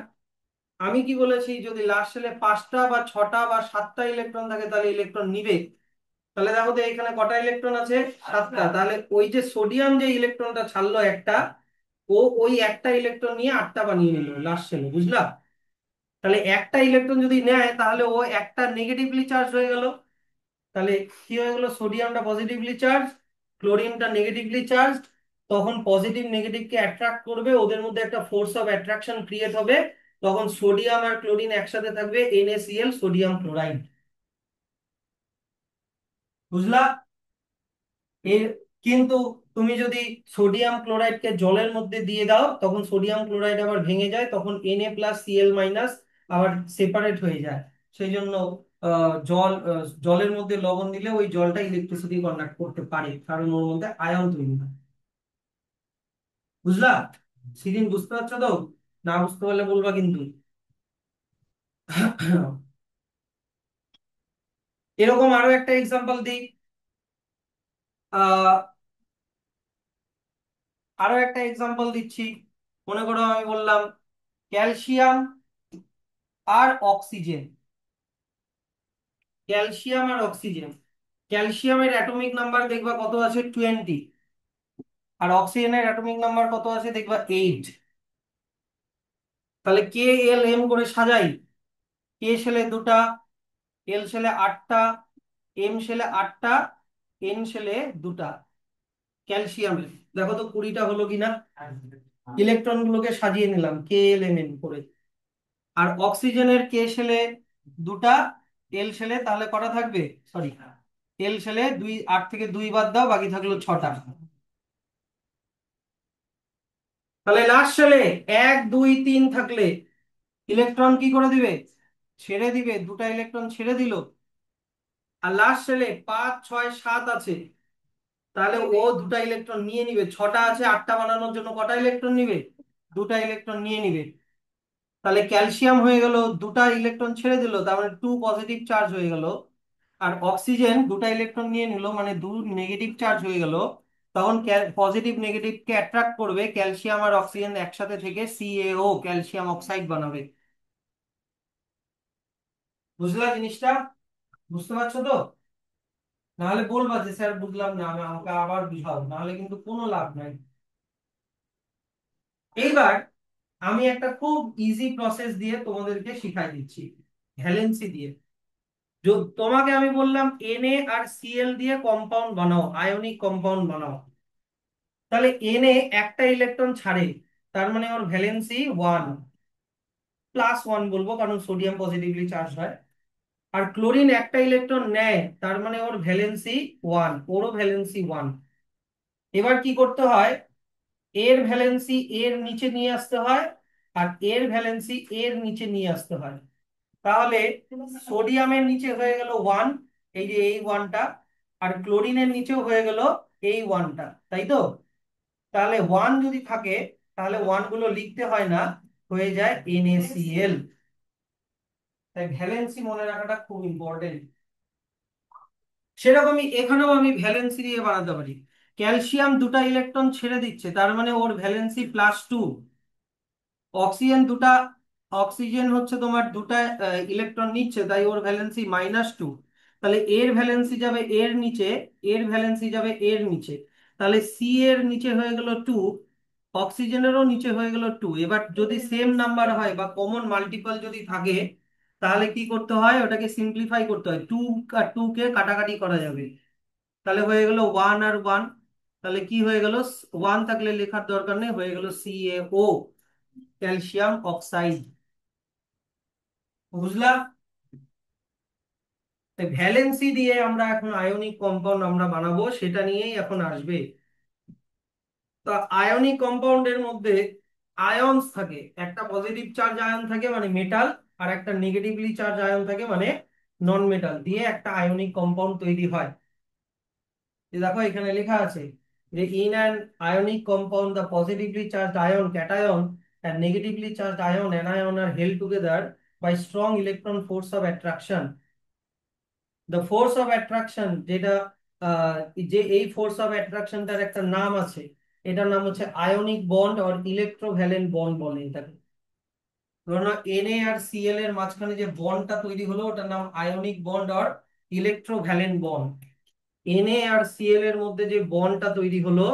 আমি কি বলেছি, যদি লাস্ট সেলে 5টা বা 6টা বা 7টা ইলেকট্রন থাকে তাহলে ইলেকট্রন নিবে। তাহলে দেখো তো এখানে কটা ইলেকট্রন আছে? 7টা। তাহলে ওই যে সোডিয়াম যে ইলেকট্রনটা ছাড়লো একটা, ও ওই একটা ইলেকট্রন নিয়ে 8টা বানিয়ে নিল লাস্ট সেলে। বুঝলা? তাহলে একটা ইলেকট্রন যদি নেয় তাহলে ও একটা নেগেটিভলি চার্জ হয়ে গেল। তাহলে কি হয়ে গেল? সোডিয়ামটা পজিটিভলি চার্জ, ক্লোরিনটা নেগেটিভলি চার্জ। তখন পজিটিভ নেগেটিভকে অ্যাট্রাক্ট করবে, ওদের মধ্যে একটা ফোর্স অফ অ্যাট্রাকশন ক্রিয়েট হবে। তখন সোডিয়াম আর ক্লোরিন একসাথে থাকবে, NaCl, সোডিয়াম ক্লোরাইড। বুঝলা? এর কিন্তু তুমি যদি সোডিয়াম ক্লোরাইডকে জলের মধ্যে দিয়ে দাও, তখন সোডিয়াম ক্লোরাইড আবার ভেঙে যায়, তখন Na+Cl- আবার সেপারেট হয়ে যায়। সেই জন্য জলের মধ্যে লবণ দিলে ওই জলটা ইলেকট্রিসিটি কন্ডাক্ট করতে পারে, কারণ ওর মধ্যে আয়ন তৈরি হয়। বুঝলা? সেদিন বুঝতে পারছো তো? না বুঝতে পারলে বলবা কিন্তু। এরকম আরো একটা এক্সাম্পল দিই। আহ আরো একটা এক্সাম্পল দিচ্ছি। মনে করো আমি বললাম ক্যালসিয়াম আর অক্সিজেন। ক্যালসিয়াম আর অক্সিজেন, ক্যালসিয়ামের অ্যাটমিক নাম্বার দেখবা কত আছে? 20। আর অক্সিজেনের অ্যাটমিক নাম্বার কত আছে দেখবা? 8। তাহলে কে এল এম করে সাজাই, কে শেলে দুটা, এল শেলে 8টা, এম শেলে 8টা, এন শেলে দুটা। ক্যালসিয়ামের দেখো তো 20টা হলো কিনা। ইলেকট্রন গুলোকে সাজিয়ে নিলাম কে এল এম এন করে। আর অক্সিজেনের কে শেলে দুটা, এল শেলে তাহলে কটা থাকবে? সরি, এল শেলে 2, 8 থেকে 2 বাদ দাও, বাকি থাকলো 6টা। তাহলে লাস্ট শেলে 1 2 3 থাকলে ইলেকট্রন কি করে দিবে? ছেড়ে দিবে, দুটা ইলেকট্রন ছেড়ে দিল। আর লাস্ট শেলে 5 6 7 আছে, তাহলে ও দুটা ইলেকট্রন নিয়ে নিবে। 6টা আছে, 8টা বানানোর জন্য কটা ইলেকট্রন নিবে? দুটা ইলেকট্রন নিয়ে নিবে। তাহলে ক্যালসিয়াম হয়ে গেল, দুটা ইলেকট্রন ছেড়ে দিল, তার মানে 2 পজিটিভ চার্জ হয়ে গেল। আর অক্সিজেন দুটা ইলেকট্রন নিয়ে নিল, মানে 2 নেগেটিভ চার্জ হয়ে গেল। তখন পজিটিভ নেগেটিভকে অ্যাট্রাক্ট করবে, ক্যালসিয়াম আর অক্সিজেন একসাথে থেকে CaO, ক্যালসিয়াম অক্সাইড বানাবে। বুঝলা জিনিসটা? বুঝতে পারছো তো? নাহলে বলবা যে স্যার বুঝলাম না, আমাকে আবার বুঝাও, নাহলে কিন্তু কোনো লাভ নাই। এইবার আমি একটা খুব ইজি প্রসেস দিয়ে তোমাদেরকে শিখাই দিচ্ছি, ভ্যালেন্সি দিয়ে। তোমাকে আমি বললাম Na আর Cl দিয়ে কম্পাউন্ড বানাও, আয়নিক কম্পাউন্ড বানাও। তাহলে Na একটা ইলেকট্রন ছাড়ে, তার মানে ওর ভ্যালেন্সি 1, +1 বলবো কারণ সোডিয়াম পজিটিভলি চার্জ হয়। আর ক্লোরিন একটা ইলেকট্রন নেয়, তার মানে ওর ভ্যালেন্সি 1, ওরও ভ্যালেন্সি 1। এবার কি করতে হয়? এর ভ্যালেন্সি এর নিচে নিয়ে আসতে হয়, আর এর ভ্যালেন্সি এর নিচে নিয়ে আসতে হয়। তাহলে সোডিয়ামের নিচে হয়ে গেল 1, এই যে এই 1টা। আর ক্লোরিনের নিচেও হয়ে গেল এই 1টা, তাই তো? তাহলে 1 যদি থাকে, তাহলে 1 গুলো লিখতে হয় না, হয়ে যায় NaCl। তাই ভ্যালেন্সি মনে রাখাটা খুব ইম্পর্টেন্ট। সেরকমই এখানেও আমি ভ্যালেন্সি দিয়ে বানাতে পারি। ক্যালসিয়াম দুটা ইলেকট্রন ছেড়ে দিচ্ছে, তার মানে ওর ভ্যালেন্সি +2। অক্সিজেন দুটা, অক্সিজেন হচ্ছে তোমার দুটা ইলেকট্রন নিচ্ছে, তাই ওর ভ্যালেন্সি -2। তাহলে এর ভ্যালেন্সি যাবে এর নিচে, এর ভ্যালেন্সি যাবে এর নিচে। তাহলে সি এর নিচে হয়ে গেল 2, অক্সিজেনেরও নিচে হয়ে গেল 2। এবার যদি সেম নাম্বার হয় বা কমন মাল্টিপল যদি থাকে, তাহলে কি করতে হয়, ওটাকে সিম্পলিফাই করতে হয়। 2 আর 2 কে কাটাকাটি করা যাবে। তাহলে হয়ে গেল 1 আর 1। তাহলে কি হয়ে গেল, 1 থাকলে লেখার দরকার নেই, হয়ে গেল CaO, ক্যালসিয়াম অক্সাইড। বুঝলা? ভ্যালেন্সি দিয়ে আমরা এখন আয়নিক কম্পাউন্ড আমরা বানাবো, সেটা নিয়েই এখন আসবে। তা আয়নিক কম্পাউন্ডের মধ্যে আয়নস থাকে, একটা পজিটিভ চার্জ আয়ন থাকে মানে মেটাল, আর একটা নেগেটিভলি চার্জ আয়ন থাকে মানে নন মেটাল, দিয়ে একটা আয়নিক কম্পাউন্ড তৈরি হয়। যে দেখো এখানে লেখা আছে যে in an ionic compound the positively charged ion cation and negatively charged ion anion are held together by strong electron force of attraction. The force of attraction যেটা যে এই ফোর্স অফ অ্যাট্রাকশনটার একটা নাম আছে, এটার নাম হচ্ছে ionic bond or electrovalent bond বলে এটাকে। ধরো Na আর Cl এর মাঝখানে যে বন্ডটা তৈরি হলো ওটার নাম ionic bond or electrovalent bond. Na আর Cl এর মধ্যে যে বন্ডটা তৈরি হলো,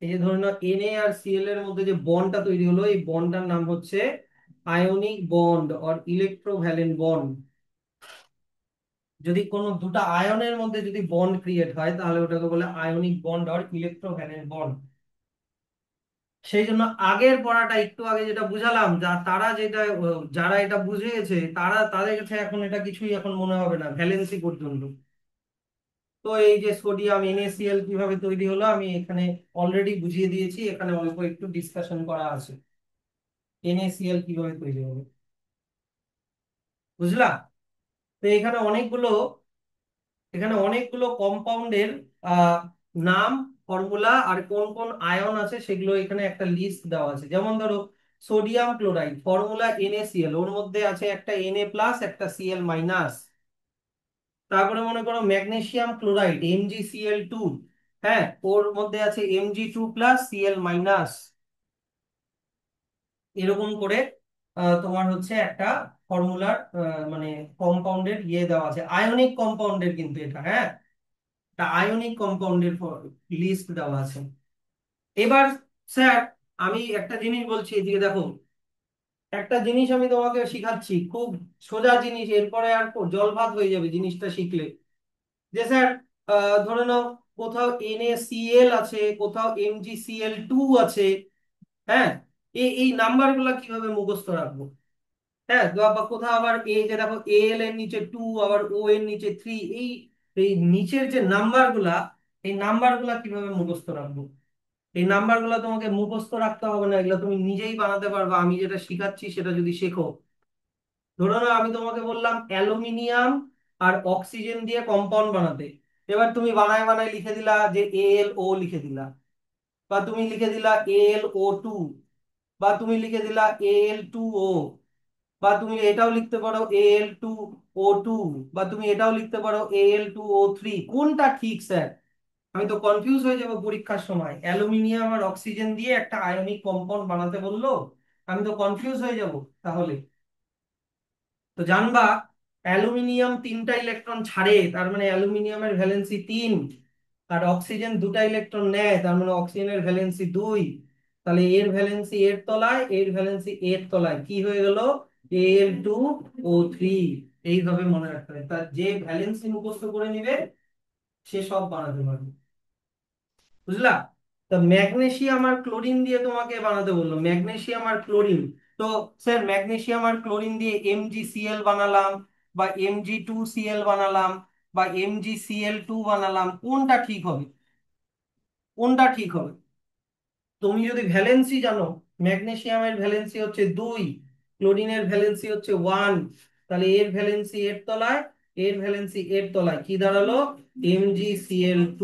এই যে ধরে নাও Na আর Cl এর মধ্যে যে বন্ডটা তৈরি হলো, এই বন্ডটার নাম হচ্ছে ionic bond or electrovalent bond. যদি কোনো দুটো আয়নের মধ্যে যদি বন্ড ক্রিয়েট হয়, তাহলে ওটাকে বলে ionic bond or electrovalent bond. সেই জন্য আগের পড়াটা একটু আগে যেটা বুঝালাম, তারা যেটা যারা এটা বুঝে গেছে, তাদের কাছে এখন এটা কিছুই এখন মনে হবে না, ভ্যালেন্সি পর্যন্ত। তো এই যে সোডিয়াম NaCl কিভাবে তৈরি হলো আমি এখানে অলরেডি বুঝিয়ে দিয়েছি, এখানে অল্প একটু ডিসকাশন করা আছে। NaCl কিভাবে তৈরি হবে, বুঝলা? তো এখানে অনেকগুলো কম্পাউন্ডের আহ নাম, ফর্মুলা আর কোন কোন আয়ন আছে সেগুলো এখানে একটা লিস্ট দেওয়া আছে। যেমন ধরো সোডিয়াম ক্লোরাইড, ফর্মুলা NaCl, ওর মধ্যে আছে একটা Na+, একটা Cl-। তারপরে মনে করো ম্যাগনেসিয়াম ক্লোরাইড MgCl2, হ্যাঁ, ওর মধ্যে আছে Mg2+Cl-। এরকম করে তোমার হচ্ছে একটা ফর্মুলার মানে কম্পাউন্ডের ইয়ে দেওয়া আছে, আয়নিক কম্পাউন্ডের, কিন্তু এটা, হ্যাঁ, একটা আয়নিক কম্পাউন্ডের লিস্ট দেওয়া আছে। এবার স্যার আমি একটা জিনিস বলছি, এদিকে দেখো, একটা জিনিস আমি তোমাকে শিখাচ্ছি, খুব সোজা জিনিস, এরপরে আর জলভাত হয়ে যাবে জিনিসটা শিখলে। যে স্যার ধরে নাও কোথাও NaCl আছে, কোথাও MgCl2 আছে, হ্যাঁ, এই নাম্বার গুলা কিভাবে মুখস্থ রাখবো? হ্যাঁ, বা কোথাও আবার এই যে দেখো Al এর নিচে 2, আবার O এর নিচে 3, এই এই নিচের যে নাম্বার গুলা, এই নাম্বার গুলা কিভাবে মুখস্থ রাখবো? এই নাম্বার গুলা তোমাকে মুখস্থ রাখতে হবে না, এগুলো তুমি নিজেই বানাতে পারবে আমি যেটা শিখাচ্ছি সেটা যদি শেখো। ধরো না আমি তোমাকে বললাম অ্যালুমিনিয়াম আর অক্সিজেন দিয়ে কম্পাউন্ড বানাতে, এবার তুমি বানায় বানায় লিখে দিলা যে AlO লিখে দিলা, বা তুমি লিখে দিলা AlO2, বা তুমি লিখে দিলা Al2O, বা তুমি এটাও লিখতে পারো Al2O2, বা তুমি এটাও লিখতে পারো Al2O3। কোনটা ঠিক স্যার? আমি তো কনফিউজ হয়ে যাব পরীক্ষার সময়, অ্যালুমিনিয়াম আর অক্সিজেন দিয়ে একটা আয়নিক কম্পাউন্ড বানাতে বললো, আমি তো কনফিউজ হয়ে যাব তাহলে। তো জানবা অ্যালুমিনিয়াম 3টা ইলেকট্রন ছাড়ে, তার মানে অ্যালুমিনিয়ামের ভ্যালেন্সি 3, আর অক্সিজেন 2টা ইলেকট্রন নেয়, তার মানে অক্সিজেনের ভ্যালেন্সি 2। তাহলে এর ভ্যালেন্সি এর তলায়, এর ভ্যালেন্সি এর তলায়, কি হয়ে গেল, Al2O3। এইভাবে মনে রাখতে হবে, তার যে ভ্যালেন্সি মুখস্থ করে নিবে সে সব বানাতে পারবে। বুঝলা? তো ম্যাগনেসিয়াম আর ক্লোরিন দিয়ে তোমাকে বানাতে বললো, ম্যাগনেসিয়াম আর ক্লোরিন। তো স্যার ম্যাগনেসিয়াম আর ক্লোরিন দিয়ে MgCl বানালাম, বা Mg2Cl বানালাম, বা MgCl2 বানালাম, কোনটা ঠিক হবে? কোনটা ঠিক হবে? তুমি যদি ভ্যালেন্সি জানো, ম্যাগনেসিয়ামের ভ্যালেন্সি হচ্ছে 2, ক্লোরিনের ভ্যালেন্সি হচ্ছে 1, তাহলে এর ভ্যালেন্সি এর তলায়, এর ভ্যালেন্সি এর তলায়, কি দাঁড়ালো, MgCl2।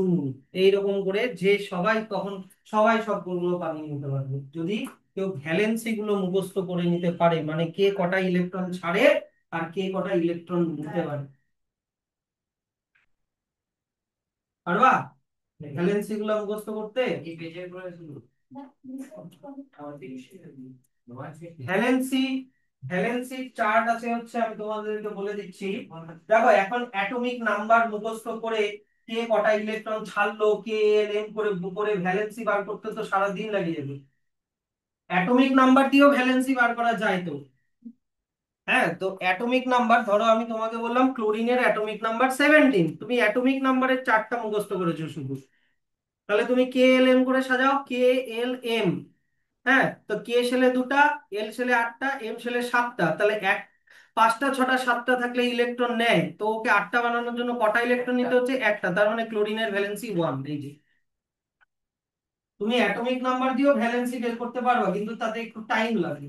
এইরকম করে যে সবাই তখন সবাই সবগুলো বানিয়ে নিতে পারবে যদি কেউ ভ্যালেন্সি গুলো মুখস্থ করে নিতে পারে, মানে কে কটা ইলেকট্রন ছাড়ে আর কে কটা ইলেকট্রন নিতে পারে। পারবা ভ্যালেন্সি গুলো মুখস্থ করতে? ভ্যালেন্সি ভ্যালেন্সি চার্ট আছে হচ্ছে, আমি তোমাদেরকে বলে দিচ্ছি। দেখো এখন অ্যাটমিক নাম্বার মুখস্থ করে কে কটা ইলেকট্রন ছাড়লো, কে এল এম করে করে ভ্যালেন্সি বার করতে তো সারা দিন লাগিয়ে যাবে। অ্যাটমিক নাম্বার দিয়েও ভ্যালেন্সি বার করা যায় তো। হ্যাঁ, তো অ্যাটমিক নাম্বার ধরো আমি তোমাকে বললাম ক্লোরিনের অ্যাটমিক নাম্বার 17, তুমি অ্যাটমিক নাম্বারের চারটা মুখস্থ করেছো শুধু। তাহলে তুমি কে এল এম করে সাজাও, কে এল এম। হ্যাঁ, তো কে শেলে দুটা, এল শেলে আটটা, এম শেলে সাতটা, তাহলে এক পাঁচটা ছটা সাতটা থাকলে ইলেকট্রন নেয়, তো ওকে আটটা বানানোর জন্য কটা ইলেকট্রন নিতে হচ্ছে? একটা, তার মানে ক্লোরিনের ভ্যালেন্সি 1। এই যে তুমি অ্যাটমিক নাম্বার দিয়েও ভ্যালেন্সি বের করতে পারবা, কিন্তু তাতে একটু টাইম লাগে।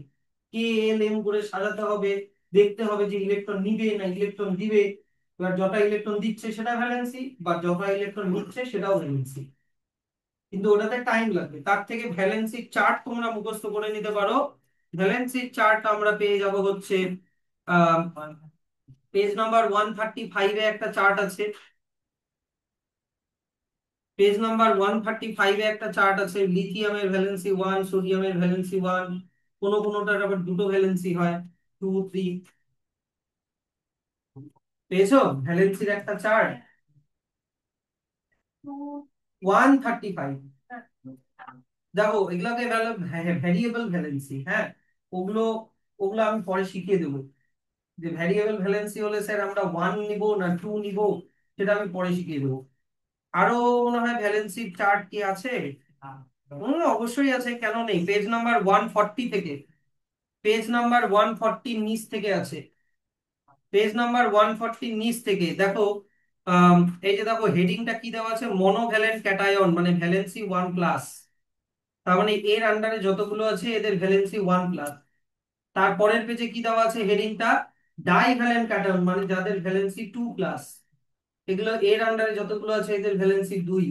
কে এল এম করে সাজাতে হবে, দেখতে হবে যে ইলেকট্রন নিবে না ইলেকট্রন দিবে। এবার যটা ইলেকট্রন দিচ্ছে সেটা ভ্যালেন্সি, বা যটা ইলেকট্রন নিচ্ছে সেটাও ভ্যালেন্সি, কিন্তু ওটাতে টাইম লাগবে। তার থেকে ভ্যালেন্সি চার্ট তোমরা মুখস্থ করে নিতে পারো। ভ্যালেন্সি চার্ট আমরা পেয়ে যাব হচ্ছে পেজ নাম্বার 135-এ একটা চার্ট আছে। পেজ নাম্বার 135-এ একটা চার্ট আছে, লিথিয়ামের ভ্যালেন্সি 1, সোডিয়ামের ভ্যালেন্সি 1, কোনোটার আবার দুটো ভ্যালেন্সি হয়, 2 3। পেয়েছো ভ্যালেন্সির একটা চার্ট? 135। দেখো এগুলোকে ভ্যারিয়েবল ভ্যালেন্সি। হ্যাঁ, ওগুলো ওগুলো আমি পরে শিখিয়ে দেবো, যে ভ্যারিয়েবল ভ্যালেন্সি হলে স্যার আমরা 1 নিব না 2 নিব, সেটা আমি পরে শিখিয়ে দেবো। আরো মনে হয় ভ্যালেন্সির চার্ট কি আছে? অবশ্যই আছে, কেন নেই। পেজ নাম্বার 140 থেকে, পেজ নাম্বার 140 নিচ থেকে আছে। পেজ নাম্বার 140 নিচ থেকে দেখো। আম, এই যে দেখো হেডিংটা কি দেওয়া আছে, মনোভ্যালেন্ট ক্যাটায়ন মানে ভ্যালেন্সি 1+। তার মানে এর আন্ডারে যতগুলো আছে এদের ভ্যালেন্সি 1+। তারপরের পেজে কি দেওয়া আছে হেডিংটা, ডাইভ্যালেন্ট ক্যাটায়ন মানে যাদের ভ্যালেন্সি 2+। এগুলো এর আন্ডারে যতগুলো আছে এদের ভ্যালেন্সি 2।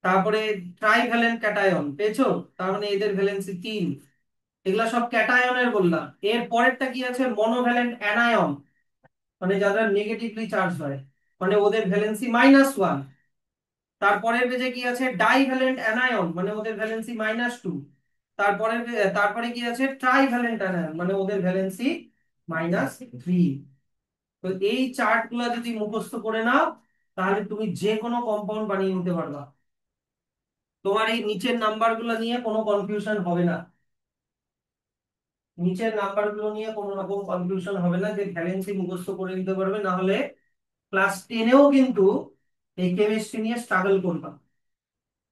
তারপরে ট্রাইভ্যালেন্ট ক্যাটায়ন পেয়েছো, তার মানে এদের ভ্যালেন্সি 3। এগুলা সব ক্যাটায়নের বললাম। এর পরেরটা কি আছে, মনোভ্যালেন্ট অ্যানায়ন মানে যারা নেগেটিভলি চার্জ হয়, মানে ওদের ভ্যালেন্সি -1। তারপরের পেজে কি আছে, ডাইভ্যালেন্ট অ্যানায়ন মানে ওদের ভ্যালেন্সি -2। তারপরে কি আছে, ট্রাইভ্যালেন্ট অ্যানায়ন মানে ওদের ভ্যালেন্সি -3। তো এই চার্ট গুলা যদি মুখস্থ করে নাও, তাহলে তুমি যে কোনো কম্পাউন্ড বানিয়ে নিতে পারবা। তোমার এই নিচের নাম্বার গুলো নিয়ে কোনো কনফিউশন হবে না। নিচের নাম্বার গুলো নিয়ে কোনো রকম কনফিউশন হবে না, যে ভ্যালেন্সি মুখস্থ করে নিতে পারবে, না হলে ক্লাস 10-এও কিন্তু এই কেমিস্ট্রি নিয়ে স্ট্রাগল করবা।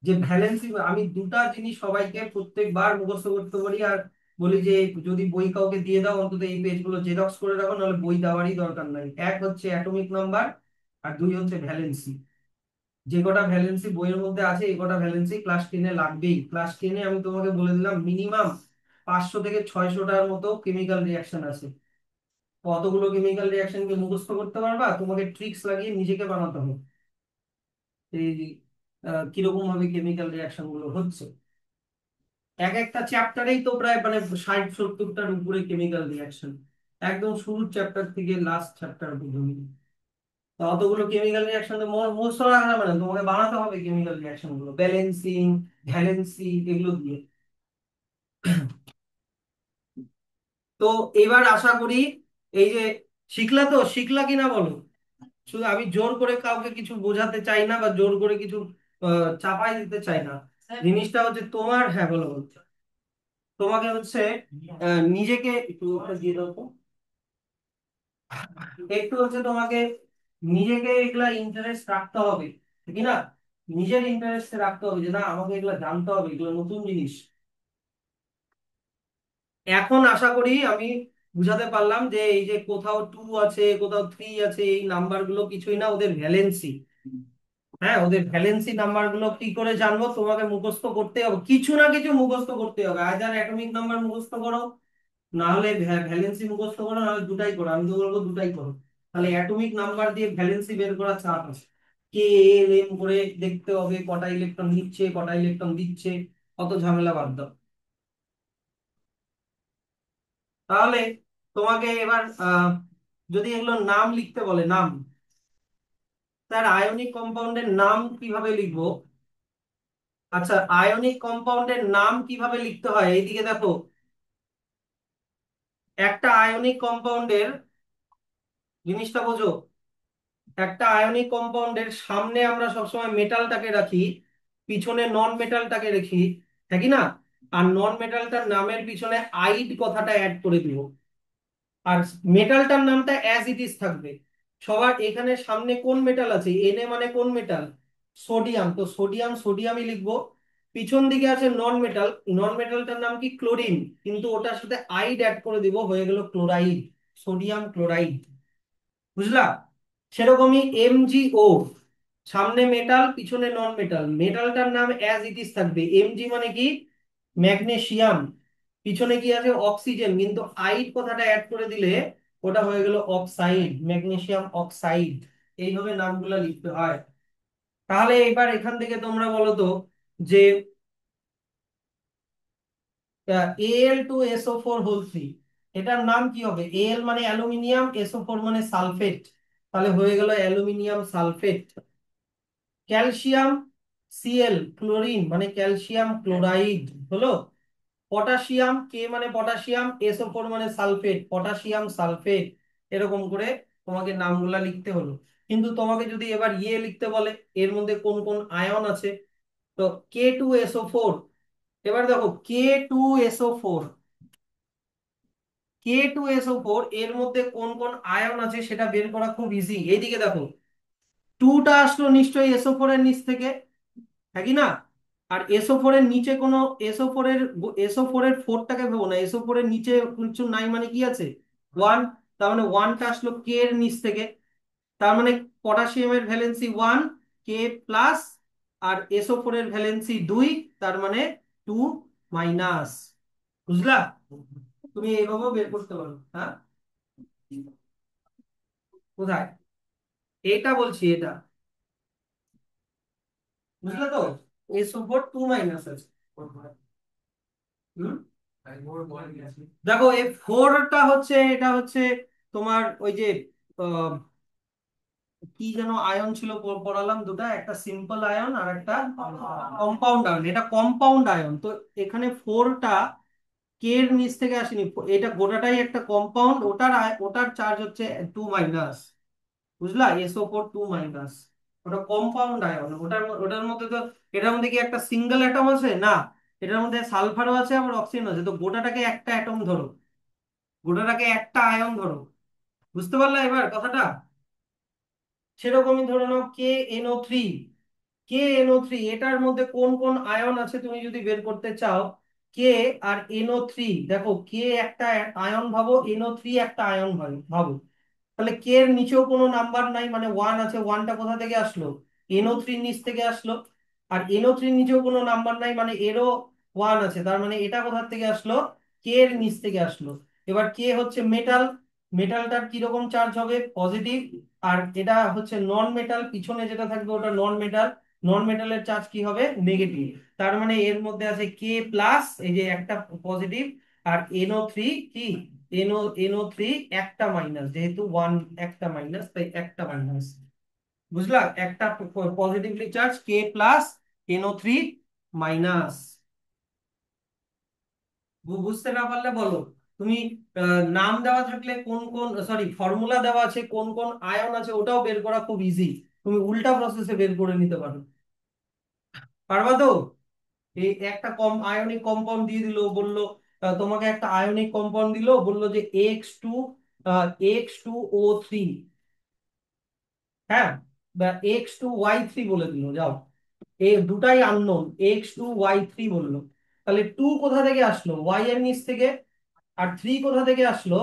যে ভ্যালেন্সি, আমি দুটা জিনিস সবাইকে প্রত্যেকবার মুখস্থ করতে বলি আর বলি যে যদি বই কাউকে দিয়ে দাও অন্তত এই পেজগুলো জেরক্স করে রাখো, নাহলে বই দেওয়ারই দরকার নাই। এক হচ্ছে অ্যাটমিক নাম্বার, আর দুই হচ্ছে ভ্যালেন্সি। যে কটা ভ্যালেন্সি বইয়ের মধ্যে আছে এই কটা ভ্যালেন্সি ক্লাস 10-এ লাগবেই। ক্লাস 10-এ আমি তোমাকে বলে দিলাম মিনিমাম 500 থেকে 600টার মতো কেমিক্যাল রিয়াকশন আছে। কতগুলো কেমিক্যাল রিয়াকশনকে মুখস্থ করতে পারবা, তোমাকে ট্রিক্স লাগিয়ে নিজেকে বানাতে হবে এই কিরকম ভাবে কেমিক্যাল রিয়াকশন গুলো হচ্ছে। এক একটা চ্যাপ্টারেই তো প্রায় মানে 60-70টার উপরে কেমিক্যাল রিয়াকশন, একদম শুরুর চ্যাপ্টার থেকে লাস্ট চ্যাপ্টার পর্যন্ত। তো অতগুলো কেমিক্যাল রিয়াকশন মুখস্থ রাখা যাবে না, তোমাকে বানাতে হবে কেমিক্যাল রিয়াকশন গুলো, ব্যালেন্সিং ভ্যালেন্সি এগুলো দিয়ে। তো এবার আশা করি এই যে শিখলা, তো শিখলা কিনা বলো। শুধু আমি জোর করে কাউকে কিছু বোঝাতে চাই না, বা জোর করে কিছু চাপাই দিতে চাই না। জিনিসটা হচ্ছে তোমার, হ্যাঁ বলো বলো। তোমাকে হচ্ছে নিজেকে একটু ওটা দিয়ে দাও তো। একটু হচ্ছে তোমাকে নিজেকে এগুলা ইন্টারেস্ট রাখতে হবে, ঠিক না? নিজের ইন্টারেস্ট রাখতে হবে যে না আমাকে এগুলা জানতে হবে, এগুলো নতুন জিনিস। এখন আশা করি আমি বুঝাতে পারলাম যে এই যে কোথাও 2 আছে কোথাও 3 আছে, এই নাম্বার গুলো কিছুই না, ওদের ভ্যালেন্সি। হ্যাঁ, ওদের ভ্যালেন্সি নাম্বার গুলো কি করে জানবো, তোমাকে মুখস্থ করতে হবে, কিছু না কিছু মুখস্থ করতে হবে। আইদার অ্যাটমিক নাম্বার মুখস্থ করো, না হলে ভ্যালেন্সি মুখস্থ করো, না হলে দুটাই করো। আমি তো বলবো দুটাই করো। তাহলে অ্যাটমিক নাম্বার দিয়ে ভ্যালেন্সি বের করার চাপ আছে। কে এল এম করে দেখতে হবে কটা ইলেকট্রন নিচ্ছে কটা ইলেকট্রন দিচ্ছে, অত ঝামেলা বাদ দাও। তাহলে তোমাকে এবার যদি এগুলো নাম লিখতে বলে, নাম, তার আয়নিক কম্পাউন্ডের নাম কিভাবে লিখবো? আচ্ছা, আয়নিক কম্পাউন্ডের নাম কিভাবে লিখতে হয় এইদিকে দেখো। একটা আয়নিক কম্পাউন্ডের, জিনিসটা বোঝো, একটা আয়নিক কম্পাউন্ডের সামনে আমরা সবসময় মেটালটাকে রাখি, পিছনে নন মেটালটাকে রাখি, হ্যাঁ কি না? আর নন মেটালটার নামের পিছনে আইড কথাটা অ্যাড করে দিব, আর মেটালটার নামটা অ্যাজ ইট ইজ থাকবে। সবার এখানে সামনে কোন মেটাল আছে, এনএ মানে কোন মেটাল? সোডিয়াম, তো সোডিয়াম সোডিয়ামই লিখবো। পিছন দিকে আছে নন মেটাল, নন মেটালটার নাম কি? ক্লোরিন, কিন্তু ওটার সাথে আইড অ্যাড করে দিব, হয়ে গেল ক্লোরাইড, সোডিয়াম ক্লোরাইড। বুঝলা? সেরকমই এমজিও, সামনে মেটাল পিছনে নন মেটাল, মেটালটার নাম অ্যাজ ইট ইজ থাকবে। এমজি মানে কি? ম্যাগনেসিয়াম, পিছনে কি আছে? অক্সিজেন, কিন্তু আইড কথাটা অ্যাড করে দিলে ওটা হয়ে গেল অক্সাইড, ম্যাগনেসিয়াম অক্সাইড। এইভাবে নামগুলো লিখতে হয়। তাহলে এবার এখান থেকে তোমরা বলো তো যে Al2SO4 3, এটার নাম কি হবে? Al মানে অ্যালুমিনিয়াম, SO4 মানে সালফেট, তাহলে হয়ে গেল aluminium sulphate. Calcium Cl, chlorine মানে ক্যালসিয়াম ক্লোরাইড হলো। পটাশিয়াম, কে মানে পটাশিয়াম, SO4 মানে সালফেট, পটাশিয়াম সালফেট। এরকম করে তোমাকে নামগুলা লিখতে হলো। কিন্তু তোমাকে যদি এবার লিখতে বলে, এর মধ্যে কোন কোন আয়ন আছে, তো K2SO4, এবার দেখো K2SO4, K2SO4 এর মধ্যে কোন কোন আয়ন আছে সেটা বের করা খুব ইজি। এইদিকে দেখো, টুটা আসলো নিশ্চয়ই SO4 এর নিচ থেকে, হ্যাঁ কি না? আর SO4 এর নিচে কোনো, এসও ফোর এর ফোরটাকে ভেবো না, SO4 এর নিচে কিছু নাই, মানে কি আছে? ওয়ান, তার মানে ওয়ানটা আসলো কে এর নিচ থেকে। তার মানে পটাশিয়ামের ভ্যালেন্সি 1, K+, আর SO4 এর ভ্যালেন্সি 2, তার মানে 2-। বুঝলা? তুমি এইভাবেও বের করতে পারো, হ্যাঁ। কোথায়? এটা বলছি, এটা বুঝলে তো? SO4 2- আছে। হুম। দেখো এই ফোরটা হচ্ছে, এটা হচ্ছে তোমার ওই যে আহ, কি যেন আয়ন ছিল, পড়ালাম দুটা, একটা সিম্পল আয়ন আর একটা কম্পাউন্ড আয়ন। এটা কম্পাউন্ড আয়ন, তো এখানে ফোরটা কে এর নিচ থেকে আসেনি, এটা গোটাটাই একটা কম্পাউন্ড, ওটার চার্জ হচ্ছে 2-। বুঝলা? SO4 2-। ওটা কম্পাউন্ড আয়ন, ওটার মধ্যে তো, এটার মধ্যে কি একটা সিঙ্গেল অ্যাটম আছে না? এটার মধ্যে সালফারও আছে, আবার অক্সিজেন আছে, তো গোটাটাকে একটা অ্যাটম ধরো, গোটাটাকে একটা আয়ন ধরো। বুঝতে পারলে এবার কথাটা? সেরকমই ধরে নাও KNO3, KNO3 এটার মধ্যে কোন কোন আয়ন আছে তুমি যদি বের করতে চাও, কে আর NO3, দেখো কে একটা আয়ন ভাবো, NO3 একটা আয়ন ভাবো। তাহলে কে এর নিচেও কোনো নাম্বার নাই, মানে ওয়ান আছে, ওয়ানটা কোথা থেকে আসলো? NO3 নিচ থেকে আসলো। আর NO3 নিচেও কোনো নাম্বার নাই, মানে এরও ওয়ান আছে, তার মানে এটা কোথা থেকে আসলো? কে এর নিচ থেকে আসলো। এবার কে হচ্ছে মেটাল, মেটালটার কিরকম চার্জ হবে? পজিটিভ। আর এটা হচ্ছে নন মেটাল, পিছনে যেটা থাকবে ওটা নন মেটাল, নন মেটালের চার্জ কি হবে? নেগেটিভ। তার মানে এর মধ্যে আছে K+, এই যে একটা পজিটিভ, আর NO3 কি? NO3 একটা মাইনাস, যেহেতু ওয়ান একটা মাইনাস তাই একটা মাইনাস। বুঝলা? একটা পজিটিভলি চার্জ K+, NO3-। বুঝতে না পারলে বলো। তুমি নাম দেওয়া থাকলে কোন কোন, সরি ফর্মুলা দেওয়া আছে কোন কোন আয়ন আছে, ওটাও বের করা খুব ইজি। তুমি উল্টা প্রসেসে বের করে নিতে পারো। পারবা তো? এই একটা কম আয়নিক কম্পাউন্ড দিয়ে দিল, বললো তোমাকে একটা আয়নিক কম্পাউন্ড দিল, বললো যে X2O3, হ্যাঁ, বা X2Y3 বলে দিল, যাও, এই দুটাই আননোন, X2Y3 বললো। তাহলে 2 কোথা থেকে আসলো? ওয়াই এর নিচ থেকে। আর 3 কোথা থেকে আসলো?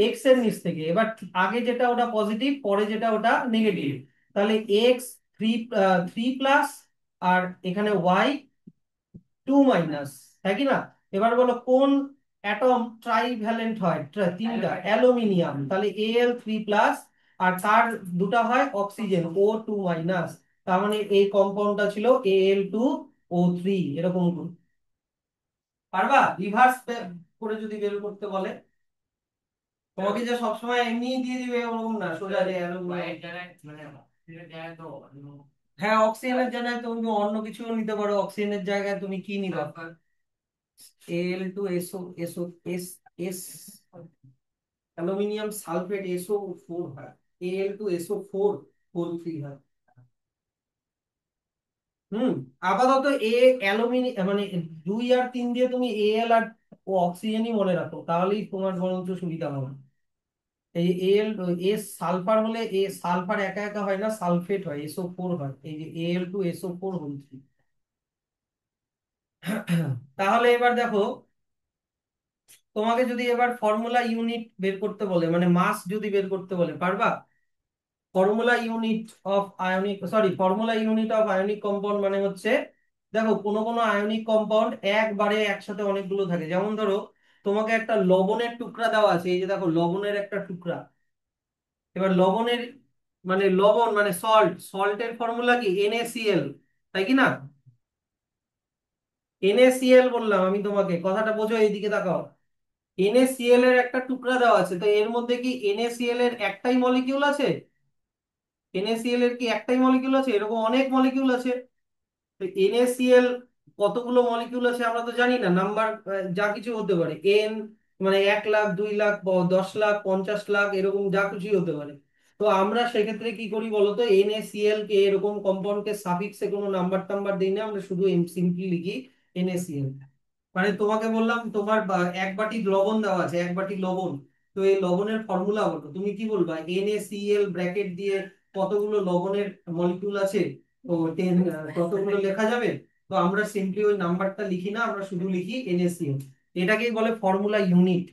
এক্স এর নিচ থেকে। এবার আগে যেটা ওটা পজিটিভ, পরে যেটা ওটা নেগেটিভ। তাহলে X3, 3+, আর এখানে Y 2-। হ্যাঁ কি না? এবার বলো কোন অ্যাটম ট্রাইভ্যালেন্ট হয়? তিনটা, অ্যালুমিনিয়াম, তাহলে Al3+, আর তার দুটা হয় অক্সিজেন, O2-। তার মানে এই কম্পাউন্ডটা ছিল Al2O3। এরকম পারবা রিভার্স করে যদি বের করতে বলে? তোমাকে যে সবসময় এমনি দিয়ে দিবে ওরকম না, সোজা যে হ্যাঁ অক্সিজেনের জায়গায় তুমি অন্য কিছু নিতে পারো, অক্সিজেনের জায়গায় তুমি কি নিবা? Al2SO S S aluminium sulphate SO4 হয়, Al2SO4 হয়। হুম। আপাতত এ অ্যালুমিনিয়াম মানে 2 আর 3 দিয়ে তুমি Al আর ও অক্সিজেনই মনে রাখো, তাহলেই তোমার বরঞ্চ সুবিধা হবে। এই এল এস সালফার হলে এ সালফার একা একা হয় না, সালফেট হয়, SO4 হয়, এই যে Al2SO4 তাহলে এবার দেখো, তোমাকে যদি এবার ফর্মুলা ইউনিট বের করতে বলে, মানে মাস যদি বের করতে বলে, পারবা? Formula unit of ionic compound মানে হচ্ছে, দেখো কোনো কোনো আয়নিক কম্পাউন্ড একবারে একসাথে অনেকগুলো থাকে, যেমন ধরো তোমাকে একটা লবণের টুকরা দেওয়া আছে, এই যে দেখো লবণের একটা টুকরা। এবার লবণের মানে লবণ মানে সল্টের ফর্মুলা কি? NaCl, তাই কি না? NaCl বললাম আমি তোমাকে, কথাটা বোঝো, এইদিকে তাকাও। NaCl এর একটা টুকরা দেওয়া আছে, তো এর মধ্যে কি NaCl এর একটাই মলিকিউল আছে? NaCl এর কি একটাই মলিকিউল আছে? এরকম অনেক মলিকিউল আছে। তো NaCl কতগুলো মলিকিউল আছে আমরা তো জানি না, নাম্বার যা কিছু হতে পারে, এন মানে 1 লাখ, 2 লাখ, 10 লাখ, 50 লাখ, এরকম যা কিছুই হতে পারে। তো আমরা সেক্ষেত্রে কি করি বলতো, NaCl কে এরকম কম্পাউন্ডকে সাফিক্সে কোনো নাম্বার টাম্বার দিই না, আমরা শুধু সিম্পলি লিখি NaCl। মানে তোমাকে বললাম তোমার 1 বাটি লবণ দেওয়া আছে, 1 বাটি লবণ, তো এই লবণের ফর্মুলা বলো, তুমি কি বলবা? NaCl ব্র্যাকেট দিয়ে কতগুলো লবণের মলিকিউল আছে, তো 10, ততগুলো লেখা যাবে। তো আমরা সিম্পলি ওই নাম্বারটা লিখি না, আমরা শুধু লিখি NaCl। এটাকেই বলে ফর্মুলা ইউনিট,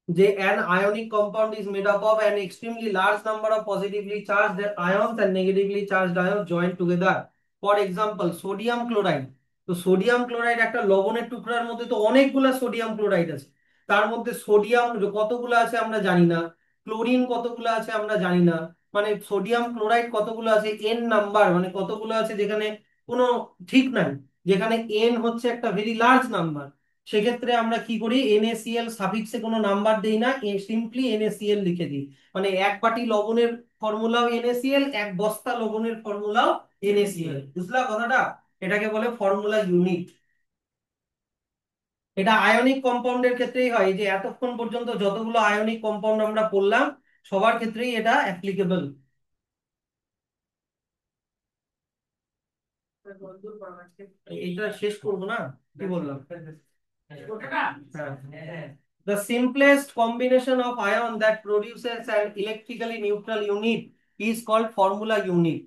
যে an ionic compound is made up of an extremely large number of positively charged ions and negatively charged ions joined together. For example, sodium chloride. তো সোডিয়াম ক্লোরাইড একটা লবণের টুকরার মধ্যে তো অনেকগুলা সোডিয়াম ক্লোরাইড আছে, তার মধ্যে সোডিয়াম কতগুলো আছে আমরা জানি না, ক্লোরিন কতগুলো আছে আমরা জানি না, মানে সোডিয়াম ক্লোরাইড কতগুলো আছে এন নাম্বার, মানে কতগুলো আছে যেখানে কোনো ঠিক নাই, যেখানে এন হচ্ছে একটা ভেরি লার্জ নাম্বার, সেক্ষেত্রে আমরা কি করি, NaCl সাফিক্সে কোনো নাম্বার দেই না, সিম্পলি NaCl লিখে দিই। মানে 1 বাটি লবণের ফর্মুলাও NaCl, 1 বস্তা লবণের ফর্মুলাও NaCl, বুঝলা কথাটা? এটাকে বলে ফর্মুলা ইউনিট। এটা আয়নিক কম্পাউন্ডের ক্ষেত্রেই হয়, এই যে এতক্ষণ পর্যন্ত যতগুলো আয়নিক কম্পাউন্ড আমরা পড়লাম সবার ক্ষেত্রেই এটা অ্যাপ্লিকেবল। এটা শেষ করবো না, কি বললাম? হ্যাঁ। The simplest combination of ion that produces an electrically neutral unit is called formula unit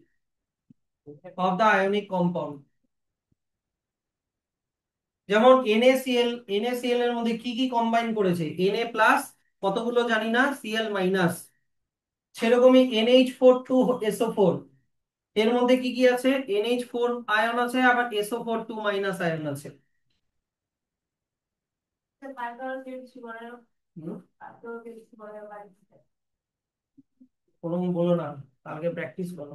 of the ionic compound. যেমন NaCl এর মধ্যে কি কি কম্বাইন করেছে? Na প্লাস, কতগুলো জানি না, Cl মাইনাস। সেরকমই NH4 2SO4, এর মধ্যে কি কি আছে? NH4 আয়ন আছে, আবার SO4 2 মাইনাস আয়ন আছে। হুম? ওরকম বলো না, কালকে প্র্যাকটিস করো,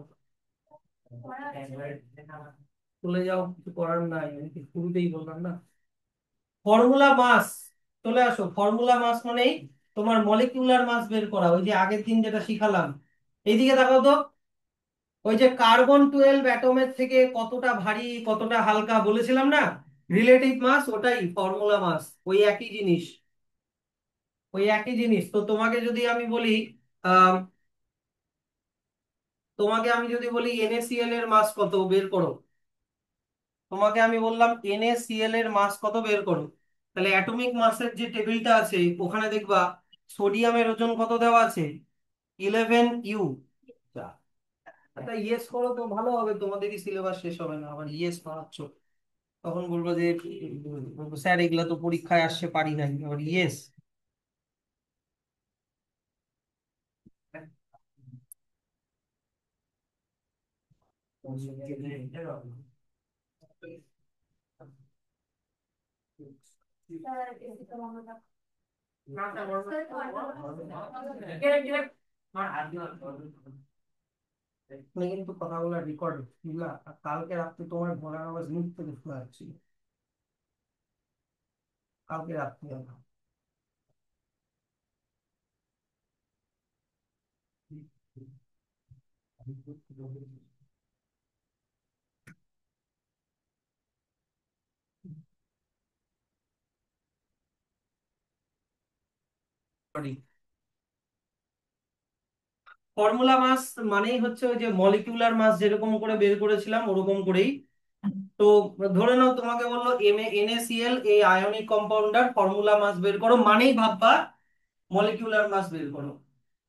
চলে যাও, কিছু করার নাই, আমি কি শুরুতেই বললাম না? ফর্মুলা মাস, চলে আসো। ফর্মুলা মাস মানেই তোমার মলিকিউলার মাস বের করা, ওই যে আগের দিন যেটা শিখালাম। এইদিকে তাকাও তো, ওই যে কার্বন 12 অ্যাটমের থেকে কতটা ভারী কতটা হালকা বলেছিলাম না, রিলেটিভ মাস, ওটাই ফর্মুলা মাস, ওই একই জিনিস, ওই একই জিনিস। তো তোমাকে যদি আমি বলি, আহ তোমাকে আমি যদি বলি NaCl এর মাস কত বের করো, তোমাকে আমি বললাম NaCl এর মাস কত বের করো, তাহলে অ্যাটমিক মাসের যে টেবিলটা আছে ওখানে দেখবা সোডিয়ামের ওজন কত দেওয়া আছে? 11U। আচ্ছা ইয়েস করো তো ভালো হবে, তোমাদেরই সিলেবাস শেষ হবে না, আবার ইয়েস মারাচ্ছ, তখন বলবো যে স্যার এগুলা তো পরীক্ষায় আসছে পারি নাই, আবার ইয়েস। তুমি কিন্তু কথাগুলো রেকর্ড বুঝলা, আর কালকে রাত্রে তোমার ঘোড়ার আওয়াজ মুখ থেকে শোনা যাচ্ছিল, কালকে রাত্রে। ফর্মুলা মাস মানেই হচ্ছে ওই যে মলিকিউলার মাস যেরকম করে বের করেছিলাম ওরকম করেই। তো ধরে নাও তোমাকে বললো NaCl এই আয়নিক কম্পাউন্ডার ফর্মুলা মাস বের করো, মানেই ভাববা মলিকিউলার মাস বের করো।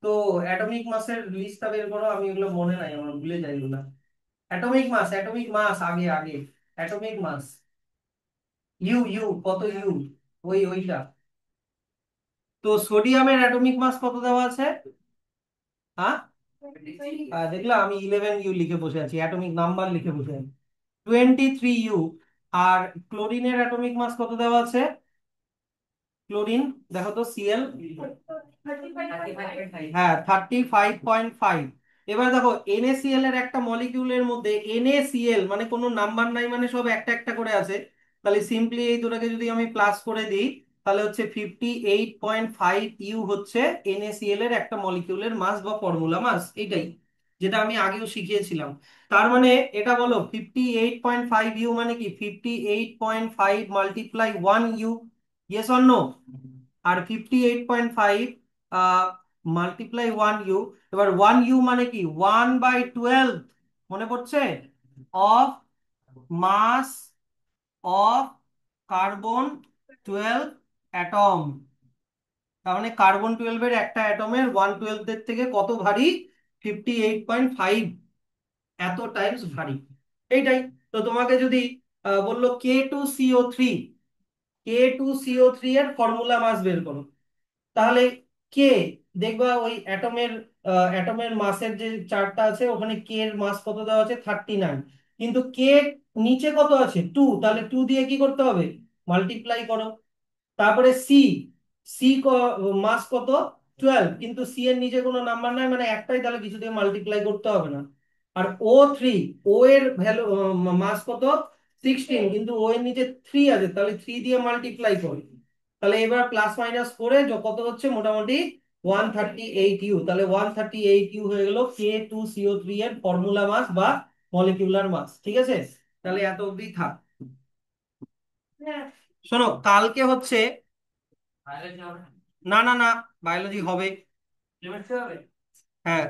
তো অ্যাটমিক মাসের লিস্টটা বের করো, আমি এগুলো মনে নাই আমার, ভুলে যাই এগুলো। অ্যাটমিক মাস আগে আগে, অ্যাটমিক মাস, ইউ কত ইউ, ওইটা। তো সোডিয়ামের অ্যাটমিক মাস কত দেওয়া আছে? হ্যাঁ, দেখলাম আমি 11 ইউ লিখে বসে আছি, অ্যাটমিক নাম্বার লিখে বসে আছি, 23 ইউ। আর ক্লোরিনের অ্যাটমিক মাস কত দেওয়া আছে? ক্লোরিন, দেখো তো Cl, হ্যাঁ 35.5। এবার দেখো NaCl এর একটা মলিকিউলের মধ্যে NaCl মানে কোনো নাম্বার নাই, মানে সব একটা একটা করে আছে। তাহলে সিম্পলি এই দুটাকে যদি আমি প্লাস করে দিই, তাহলে হচ্ছে 58.5 ইউ হচ্ছে NaCl এর একটা মলিকিউলের মাস বা ফর্মুলা মাস, এটাই যেটা আমি আগেও শিখিয়েছিলাম। তার মানে এটা বলো 58.5 ইউ মানে কি 58.5 multiply 1 U, yes or no? আর 58.5 মাল্টিপ্লাই 1 ইউ, এবার 1 ইউ মানে কি 1/12, মনে পড়ছে, of mass of carbon 12 atom. তার মানে কার্বন 12 এর একটা অ্যাটমের 1/12 এর থেকে কত ভারী? 58.5, এত টাইমস ভারী, এইটাই। তো তোমাকে যদি বললো K2CO3, K2CO3 এর ফর্মুলা মাস বের করো, তাহলে কে, দেখবা ওই অ্যাটমের মাসের যে চার্টটা আছে ওখানে কে এর মাস কত দেওয়া আছে? 39। কিন্তু কে নিচে কত আছে? 2, তাহলে 2 দিয়ে কি করতে হবে? মাল্টিপ্লাই করো। তারপরে সি, সি মাস কত? 12, কিন্তু সি এর নিচে কোনো নাম্বার নাই মানে একটাই, তাহলে কিছু দিয়ে মাল্টিপ্লাই করতে হবে না। আর O3, ও এর ভ্যালু মাস কত? 16, কিন্তু ও এর নিচে 3 আছে, তাহলে 3 দিয়ে মাল্টিপ্লাই করি। তাহলে এবার প্লাস মাইনাস করে কত হচ্ছে? মোটামুটি 138 ইউ। তাহলে 138 ইউ হয়ে গেল K2CO3 এর ফর্মুলা মাস বা মলিকিউলার মাস। ঠিক আছে, তাহলে এত অবধি থাক। শোনো, কালকে হচ্ছে, না না না, বায়োলজি হবে, হ্যাঁ।